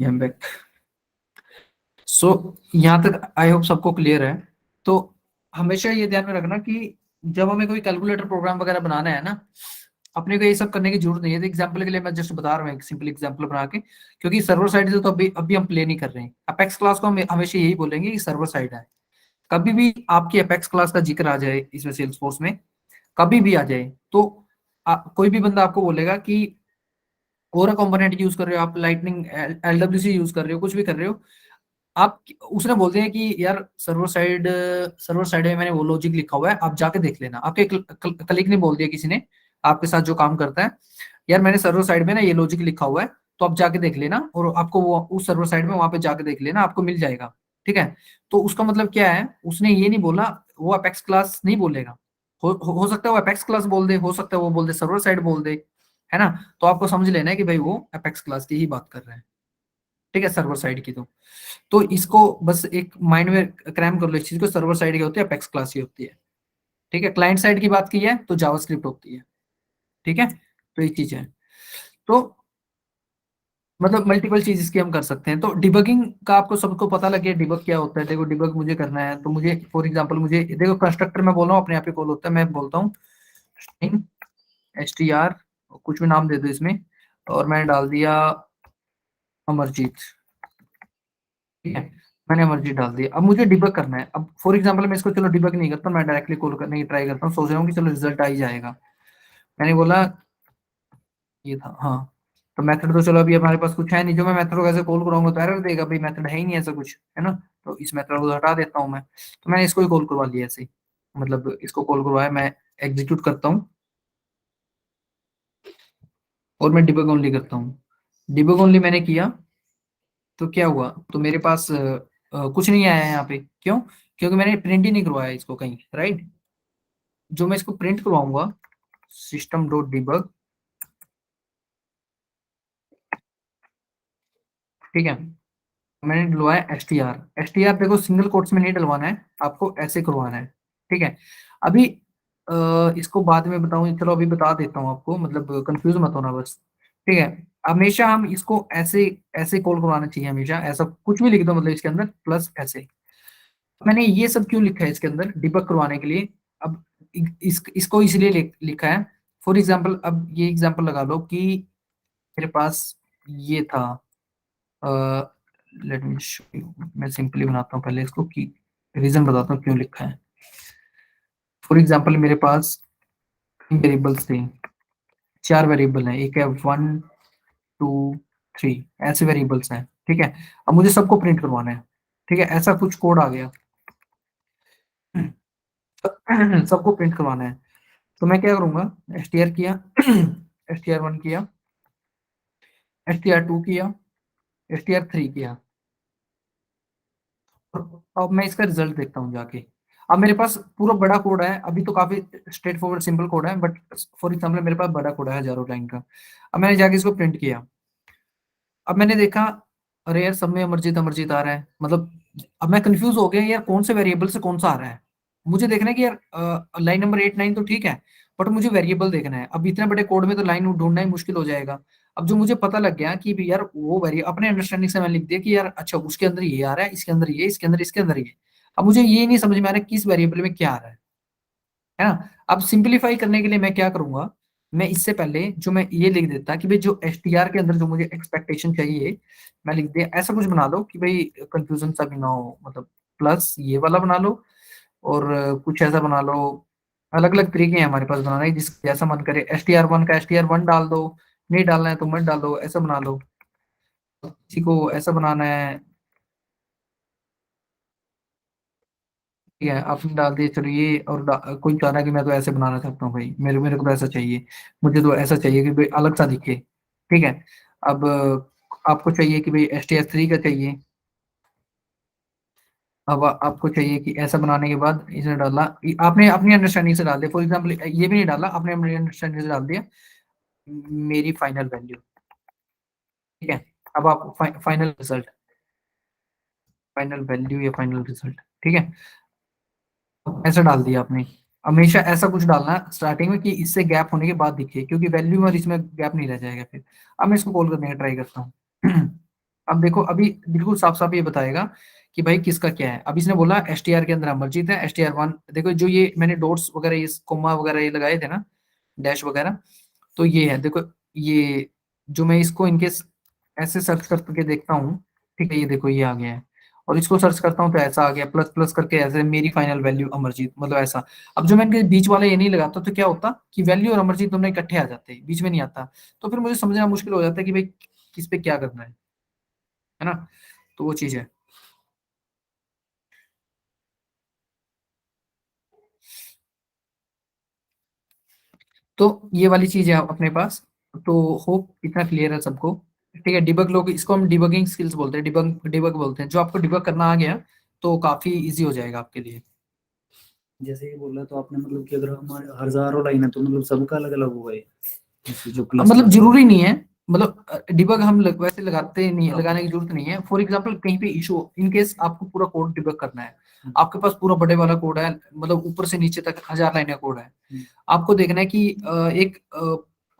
बैक। सो यहाँ तक आई होप सबको क्लियर है। तो हमेशा ये ध्यान में रखना कि जब हमें कोई कैलकुलेटर प्रोग्राम वगैरह बनाना है ना, अपने को ये सब करने की जरूरत नहीं है। एग्जाम्पल के लिए मैं जस्ट बता रहा हूँ एक सिंपल एग्जाम्पल बना के, क्योंकि सर्वर साइड से तो अभी अभी हम प्ले नहीं कर रहे हैं। अपेक्स क्लास को हम हमेशा यही बोलेंगे कि सर्वर साइड है। कभी भी आपकी अपेक्स क्लास का जिक्र आ जाए इसमें सेल्स फोर्स में, कभी भी आ जाए, तो कोई भी बंदा आपको बोलेगा कि कोरा कंपोनेंट यूज कर रहे हो आप, लाइटनिंग एलडब्ल्यूसी यूज कर रहे हो, कुछ भी कर रहे हो आप, उसने बोलते हैं कि यार सर्वर साइड में मैंने वो लॉजिक लिखा हुआ है, आप जाके देख लेना। आपके कलीग ने बोल दिया किसी ने आपके साथ जो काम करता है, यार मैंने सर्वर साइड में ना ये लॉजिक लिखा हुआ है, तो आप जाके देख लेना, और आपको वो उस सर्वर साइड में वहां पे जाके देख लेना, आपको मिल जाएगा। ठीक है, तो उसका मतलब क्या है, उसने ये नहीं बोला, वो अपेक्स क्लास नहीं बोलेगा। हो सकता है वो अपेक्स क्लास बोल दे, हो सकता है वो बोल दे सर्वर साइड बोल दे, है ना। तो आपको समझ लेना है कि भाई वो अपेक्स क्लास की ही बात कर रहे हैं। ठीक है, सर्वर साइड की। तो इसको बस एक माइंड में क्रैम कर लो इस चीज को, सर्वर साइड की होती है, अपेक्स क्लास की होती है। ठीक है, क्लाइंट साइड की बात की है तो जावास्क्रिप्ट होती है। ठीक है, तो ये चीज है। तो मतलब मल्टीपल चीज इसकी हम कर सकते हैं। तो डिबगिंग का आपको सबको पता लगे डिबग क्या होता है। देखो डिबग मुझे करना है तो मुझे फॉर एग्जांपल, मुझे देखो कंस्ट्रक्टर मैं बोल रहा हूँ अपने आप ही कॉल होता है, मैं बोलता हूँ स्ट्रिंग str, कुछ भी नाम दे दो इसमें, और मैंने डाल दिया अमरजीत। ठीक है, मैंने अमरजीत डाल दिया। अब मुझे डिबग करना है। अब फॉर एग्जांपल मैं इसको चलो डिबग नहीं करता, मैं डायरेक्टली कॉल करने की ट्राई करता हूँ, सोच रहा हूँ कि चलो रिजल्ट आ ही जाएगा। मैंने बोला ये था, हाँ। तो मेथड तो चलो अभी हमारे पास कुछ है नहीं, जो मैं मेथड को ऐसे कॉल कराऊंगा तो एरर देगा, भाई मेथड है ही नहीं ऐसा कुछ, है ना। तो इस मेथड को हटा देता हूँ मैं। तो मैंने इसको ही कॉल करवा लिया ऐसे ही, मतलब इसको कॉल करवाया, मैं एग्जीक्यूट करता हूँ और मैं डिबग ओनली करता हूँ। डिबग ओनली मैंने किया तो क्या हुआ, तो मेरे पास कुछ नहीं आया यहाँ पे। क्यों? क्योंकि मैंने प्रिंट ही नहीं करवाया इसको कहीं, राइट। जो मैं इसको प्रिंट करवाऊंगा, सिस्टम डॉट डिबग, ठीक है, मैंने डलवाया एस टी आर देखो सिंगल कोट्स में नहीं डलवाना है, आपको ऐसे करवाना है। ठीक है, अभी इसको बाद में बताऊं, चलो अभी बता देता हूँ आपको, मतलब कंफ्यूज मत होना बस। ठीक है, हमेशा हम इसको ऐसे ऐसे कॉल करवाना चाहिए, हमेशा ऐसा कुछ भी लिख दो मतलब इसके अंदर प्लस ऐसे। मैंने ये सब क्यों लिखा है इसके अंदर, डिबग करवाने के लिए। अब इसको इसलिए लिखा है, फॉर एग्जाम्पल अब ये एग्जाम्पल लगा लो कि मेरे पास ये था, लेट मी शो यू, मैं सिंपली बनाता हूँ पहले इसको, कि रीजन बताता हूँ क्यों लिखा है। फॉर एग्जांपल मेरे पास वेरिएबल्स थे, 4 वेरिएबल हैं, एक है 1 2 3, ऐसे वेरिएबल्स हैं। ठीक है, अब मुझे सबको प्रिंट करवाना है। ठीक है, ऐसा कुछ कोड आ गया सबको प्रिंट करवाना है। तो मैं क्या करूंगा, एस किया STR1 किया, STR2 किया, STR3 किया, अब मैं इसका रिजल्ट देखता हूँ जाके। अब मेरे पास पूरा बड़ा कोड है, अभी तो काफी स्ट्रेट फॉरवर्ड सिंपल कोड है, बट फॉर एग्जाम्पल मेरे पास बड़ा कोड है हजारों लाइन का। अब मैंने जाके इसको प्रिंट किया, अब मैंने देखा अरे यार सब में अमरजीत अमरजीत आ रहा है, मतलब अब मैं कंफ्यूज हो गया यार, कौन से वेरिएबल से कौन सा आ रहा है। मुझे देखना है कि यार लाइन नंबर 8 9 तो ठीक है, बट मुझे वेरिएबल देखना है। अब इतने बड़े कोड में तो लाइन ढूंढना ही मुश्किल हो जाएगा। अब जो मुझे पता लग गया कि भी यार वो वेरिएबल अपने अंडरस्टैंडिंग से मैंने लिख दिया कि यार अच्छा उसके अंदर ये आ रहा है, इसके अंदर ये, इसके अंदर ये। अब मुझे ये नहीं समझ में आ रहा है किस वेरिएबल में क्या आ रहा है ना। अब सिंपलीफाई करने के लिए मैं क्या करूंगा, मैं इससे पहले जो मैं ये लिख देता कि भाई जो एसटीआर के अंदर जो मुझे एक्सपेक्टेशन चाहिए, मैं लिख दिया ऐसा कुछ बना लो कि भाई कंफ्यूजन सा भी ना हो, मतलब प्लस ये वाला बना लो, और कुछ ऐसा बना लो। अलग अलग तरीके हैं हमारे पास बनाने के, जिस जैसा मन करे। STR1 का STR1 डाल दो, नहीं डालना है तो मत डालो, ऐसा बना लो। किसी को ऐसा बनाना है, ठीक है आपने डाल दिया, चलो ये। और कोई चाह रहा है कि मैं तो ऐसे बनाना चाहता हूँ भाई, मेरे मेरे को तो ऐसा चाहिए, मुझे तो ऐसा चाहिए कि भाई अलग सा दिखे, ठीक है। अब आपको चाहिए कि भाई STR3 का चाहिए। अब आपको चाहिए कि ऐसा बनाने के बाद इसने डाला, आपने अपनी अंडरस्टैंडिंग से डाल दिया। फॉर एग्जाम्पल ये भी नहीं डाला, आपने अपनी अंडरस्टैंडिंग से डाल दिया मेरी फाइनल वैल्यू, ठीक है। अब आप फाइनल रिजल्ट, फाइनल वैल्यू या फाइनल रिजल्ट, ठीक है, ऐसा डाल दिया आपने। हमेशा ऐसा कुछ डालना स्टार्टिंग में कि इससे गैप होने के बाद दिखे, क्योंकि वैल्यू और इसमें गैप नहीं रह जाएगा फिर। अब मैं इसको कॉल करने का ट्राई करता हूँ। अब देखो अभी बिल्कुल साफ साफ ये बताएगा कि भाई किसका क्या है। अब इसने बोला STR के अंदर अमरजीत है, STR1 देखो, जो ये मैंने डॉट्स वगैरह ये कोमा वगैरह ये लगाए थे ना, डैश वगैरह, तो ये है देखो। ये जो मैं इसको इनके ऐसे सर्च करके देखता हूँ, ठीक है, ये देखो ये आ गया है। और इसको सर्च करता हूँ तो ऐसा आ गया, प्लस प्लस करके ऐसे मेरी फाइनल वैल्यू अमरजीत, मतलब ऐसा। अब जो मैं इनके बीच वाला ये नहीं लगाता तो क्या होता कि वैल्यू और अमरजीत दोनों इकट्ठे आ जाते हैं, बीच में नहीं आता। तो फिर मुझे समझना मुश्किल हो जाता है कि भाई किस पे क्या करना है ना। तो वो चीज है। तो ये वाली चीज है अपने पास। तो होप इतना क्लियर है सबको, ठीक है। डिबग लोग, इसको हम डिबगिंग स्किल्स बोलते हैं, डिबग डिबग बोलते हैं। जो आपको डिबग करना आ गया तो काफी इजी हो जाएगा आपके लिए। जैसे ये बोला तो आपने मतलब कि अगर हमारे हजारों लाइन है तो मतलब सबका अलग अलग होगा ये, जैसे जो मतलब क्लस्टर। जरूरी नहीं है, मतलब डिबग हम वैसे लगाते नहीं है, लगाने की जरूरत नहीं है। फॉर एग्जांपल कहीं पे इशू, इन केस आपको पूरा कोड डिबग करना है, आपके पास पूरा बड़े वाला कोड है, मतलब ऊपर से नीचे तक 1000 लाइन का कोड है। आपको देखना है कि एक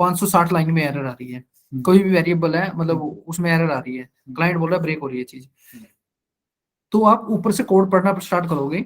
560 लाइन में एरर आ रही है, कोई भी वेरिएबल है, मतलब उसमें एरर आ रही है, क्लाइंट बोल रहा है ब्रेक हो रही है चीज। तो आप ऊपर से कोड पढ़ना स्टार्ट करोगे,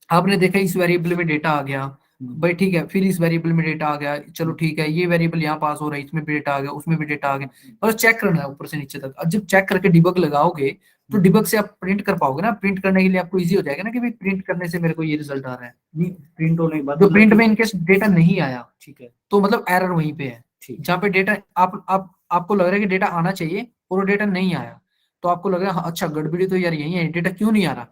आपने देखा इस वेरिएबल में डेटा आ गया, भाई ठीक है, फिर इस वेरिएबल में डेटा आ गया, चलो ठीक है, ये वेरिएबल यहाँ पास हो रहा है, इसमें भी डेटा आ गया, उसमें भी डेटा आ गया, बस चेक करना है ऊपर से नीचे तक। अब जब चेक करके डिबग लगाओगे तो डिबग से आप प्रिंट कर पाओगे ना, प्रिंट करने के लिए आपको इजी हो जाएगा ना कि भाई प्रिंट करने से मेरे को ये रिजल्ट आ रहा है। नहीं प्रिंट होने के बाद जो प्रिंट में इनकेस डेटा नहीं आया, ठीक है, तो मतलब एरर वहीं पे है। ठीक जहाँ पे डेटा आप आपको लग रहा है कि डेटा आना चाहिए और वो डेटा नहीं आया, तो आपको लग रहा है हाँ, अच्छा गड़बड़ी तो यार यही है, डेटा क्यों नहीं आ रहा।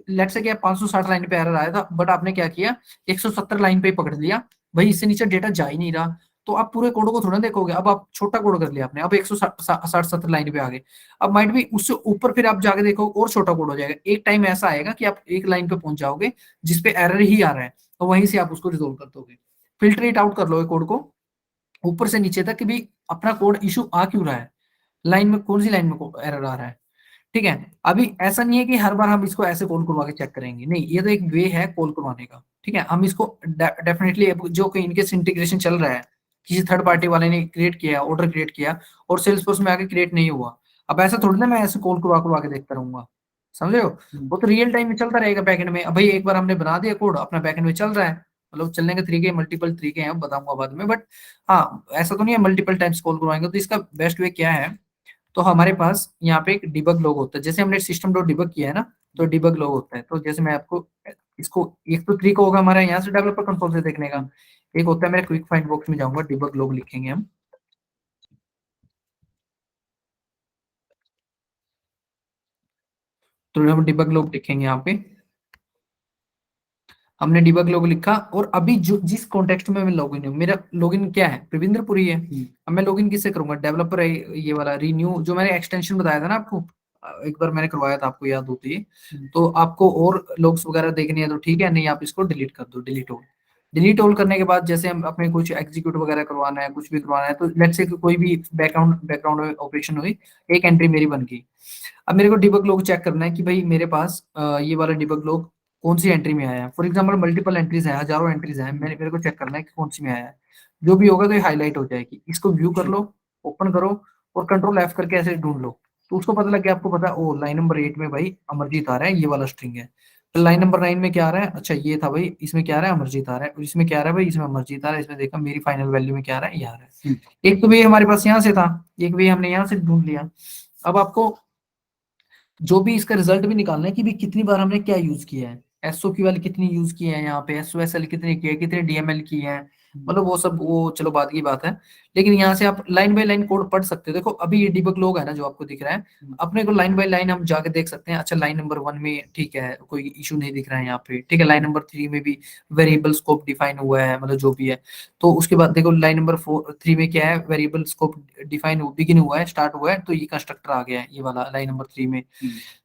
लेट्स से क्या 560 लाइन पे एरर आया था, बट आपने क्या किया 170 लाइन पे ही पकड़ लिया, भाई इससे नीचे डेटा जा ही नहीं रहा। तो आप पूरे कोड को थोड़ा देखोगे, अब आप छोटा कोड कर लिया आपने, अब 160 लाइन पे आ गए। अब माइट भी उससे ऊपर फिर आप जाके देखो और छोटा कोड हो जाएगा। एक टाइम ऐसा आएगा कि आप एक लाइन पे पहुंच जाओगे जिसपे एरर ही आ रहा है, तो वहीं से आप उसको रिजोल्व कर दोगे। फिल्ट्रेट आउट कर लो कोड को ऊपर से नीचे तक कि भी अपना कोड इशू आ क्यों रहा है, लाइन में कौन सी लाइन में एरर आ रहा है, ठीक है। अभी ऐसा नहीं है कि हर बार हम इसको ऐसे कॉल करवा के चेक करेंगे, नहीं, ये तो एक वे है कॉल करवाने का, ठीक है। हम इसको डेफिनेटली जो कि इनके इंटीग्रेशन चल रहा है, किसी थर्ड पार्टी वाले ने क्रिएट किया, ऑर्डर क्रिएट किया और सेल्स फोर्स में आके क्रिएट नहीं हुआ, अब ऐसा थोड़ी ना मैं ऐसे कॉल करवा करवा के देखता रहूंगा, समझ रहे हो। वो तो रियल टाइम में चलता रहेगा बैकएंड में। अब भाई एक बार हमने बना दिया कोड, अपना बैकएंड में चल रहा है, मतलब चलने के तरीके मल्टीपल तरीके हैं, अब बताऊंगा बाद में, बट हाँ ऐसा तो नहीं है मल्टीपल टाइम्स कॉल करवाएंगे। तो इसका बेस्ट वे क्या है, तो हमारे पास यहाँ पे एक डिबग लॉग होता है, जैसे हमने सिस्टम डॉट डिबग किया है ना, तो डिबग लॉग होता है। तो जैसे मैं आपको इसको, एक तो तरीका होगा हमारा यहाँ से डेवलपर कंसोल से देखने का, एक होता है मेरे क्विक फाइंड बॉक्स में जाऊंगा, डिबग लॉग लिखेंगे हम। तो हम डिबग लॉग लिखेंगे यहाँ पे, हमने डिबग लॉग लिखा। और अभी जो जिस कॉन्टेक्स्ट में मैं लॉगिन हूँ, मेरा लॉगिन क्या है, प्रविंद्रपुरी है। अब मैं लॉगिन किससे करूंगा, डेवलपर है ये वाला रिन्यू, जो मैंने एक्सटेंशन बताया था ना आपको, एक बार मैंने करवाया था, आपको याद होती है। तो आपको और लॉग्स वगैरह देखनी है तो ठीक है, नहीं आप इसको डिलीट कर दो, डिलीट हो। डिलीट ऑल करने के बाद जैसे हम अपने कुछ एग्जीक्यूट वगैरह करवाना है, कुछ भी करवाना है, तो लेट्स से कोई भी बैकग्राउंड ऑपरेशन हुई, एक एंट्री मेरी बन गई। अब मेरे को डिबग लॉग चेक करना है कि भाई मेरे पास ये वाला डिबग लॉग कौन सी एंट्री में आया है। फॉर एग्जांपल मल्टीपल एंट्रीज है, हजारों एंट्रीज है, मेरे को चेक करना है कि कौन सी में आया है। जो भी होगा तो ये हाईलाइट हो जाएगी। इसको व्यू कर लो, ओपन करो और कंट्रोल एफ करके ऐसे ढूंढ लो, तो उसको पता लग गया, आपको पता ओ लाइन नंबर 8 में भाई अमरजीत आ रहा है, ये वाला स्ट्रिंग है। तो लाइन नंबर 9 में क्या आ रहा है, अच्छा ये था भाई, इसमें क्या आ रहा है, अमरजीत आ रहा है। और इसमें क्या आ रहा है भाई, इसमें अमरजीत आ रहा है। इसमें देखा मेरी फाइनल वैल्यू में क्या आ रहा है, ये आ रहा है। एक तो वे हमारे पास यहाँ से था, एक वे हमने यहाँ से ढूंढ लिया। अब आपको जो भी इसका रिजल्ट भी निकालना है कि भी कितनी बार हमने क्या यूज किया है, एसओक्यूएल कितनी यूज की है, यहाँ पे एसओएसएल कितने किए, कितने डीएमएल की है, मतलब वो सब वो चलो बाद की बात है। लेकिन यहाँ से आप लाइन बाय लाइन कोड पढ़ सकते हो। देखो अभी ये डिबग लॉग है ना जो आपको दिख रहा है, अपने को लाइन बाय लाइन हम जाके देख सकते हैं। अच्छा लाइन नंबर 1 में ठीक है, कोई इशू नहीं दिख रहा है यहाँ पे, ठीक है। लाइन नंबर 3 में भी वेरिएबल स्कोप डिफाइन हुआ है, मतलब जो भी है। तो उसके बाद देखो लाइन नंबर 3 में क्या है, वेरिएबल स्कोप डिफाइन बिगिन हुआ है, स्टार्ट हुआ है, तो ये कंस्ट्रक्टर आ गया है ये वाला लाइन नंबर 3 में।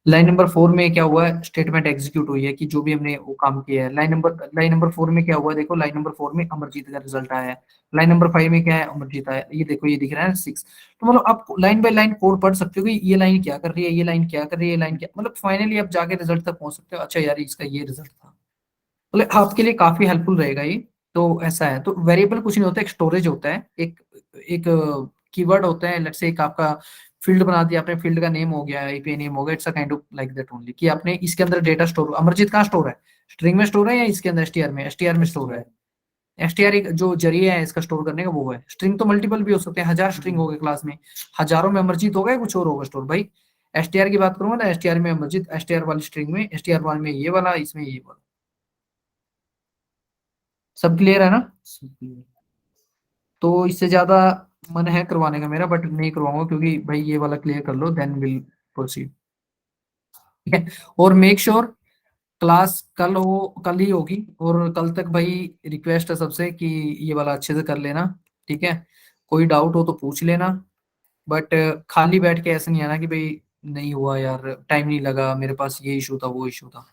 लाइन नंबर 4 में क्या हुआ है, स्टेटमेंट एग्जीक्यूट हुई है कि जो भी हमने वो काम किया है। लाइन नंबर 4 में क्या हुआ है, देखो लाइन नंबर 4 में अमरजीत का रिजल्ट आया है। लाइन नंबर 5 में क्या है, अमरजीत आया, ये देखो ये दिख रहा है 6। तो मतलब आप लाइन बाय लाइन कोड पढ़ सकते हो कि ये लाइन क्या कर रही है, ये लाइन क्या कर रही है, ये लाइन क्या, मतलब फाइनली आप जाके रिजल्ट तक पहुंच सकते हो। अच्छा यार इसका ये रिजल्ट था, मतलब आपके लिए काफी हेल्पफुल रहेगा ये। तो ऐसा है, तो वेरिएबल कुछ नहीं होता, एक स्टोरेज होता है, एक एक कीवर्ड होता है। लेट्स से एक आपका फील्ड बना दिया आपने, फील्ड का नेम हो गया, एपीआई नेम हो गया, it's a kind of like that only, कि आपने इसके अंदर डेटा स्टोर, अमरजीत कहाँ स्टोर है, स्ट्रिंग में स्टोर है या इसके अंदर एसटीआर में, एसटीआर में स्टोर है। एसटीआर एक जो जरिया है इसका स्टोर करने का वो है। स्ट्रिंग तो मल्टीपल भी हो सकते हैं, 1000 स्ट्रिंग हो गए क्लास में, हजारों में अमरजीत होगा या कुछ और होगा स्टोर भाई। एसटीआर की बात करूंगा ना, एसटीआर में अमरजीत, एसटीआर वाली स्ट्रिंग में, एसटीआर वन में ये वाला, इसमें ये वाला। सब क्लियर है ना। तो इससे ज्यादा मन है करवाने का मेरा, बट नहीं करवाऊंगा क्योंकि भाई ये वाला क्लियर कर लो देन विल प्रोसीड, ठीक है। और मेक श्योर क्लास कल ही होगी, और कल तक भाई रिक्वेस्ट है सबसे कि ये वाला अच्छे से कर लेना, ठीक है। कोई डाउट हो तो पूछ लेना, बट खाली बैठ के ऐसा नहीं आना कि भाई नहीं हुआ यार, टाइम नहीं लगा, मेरे पास ये इशू था वो इशू था।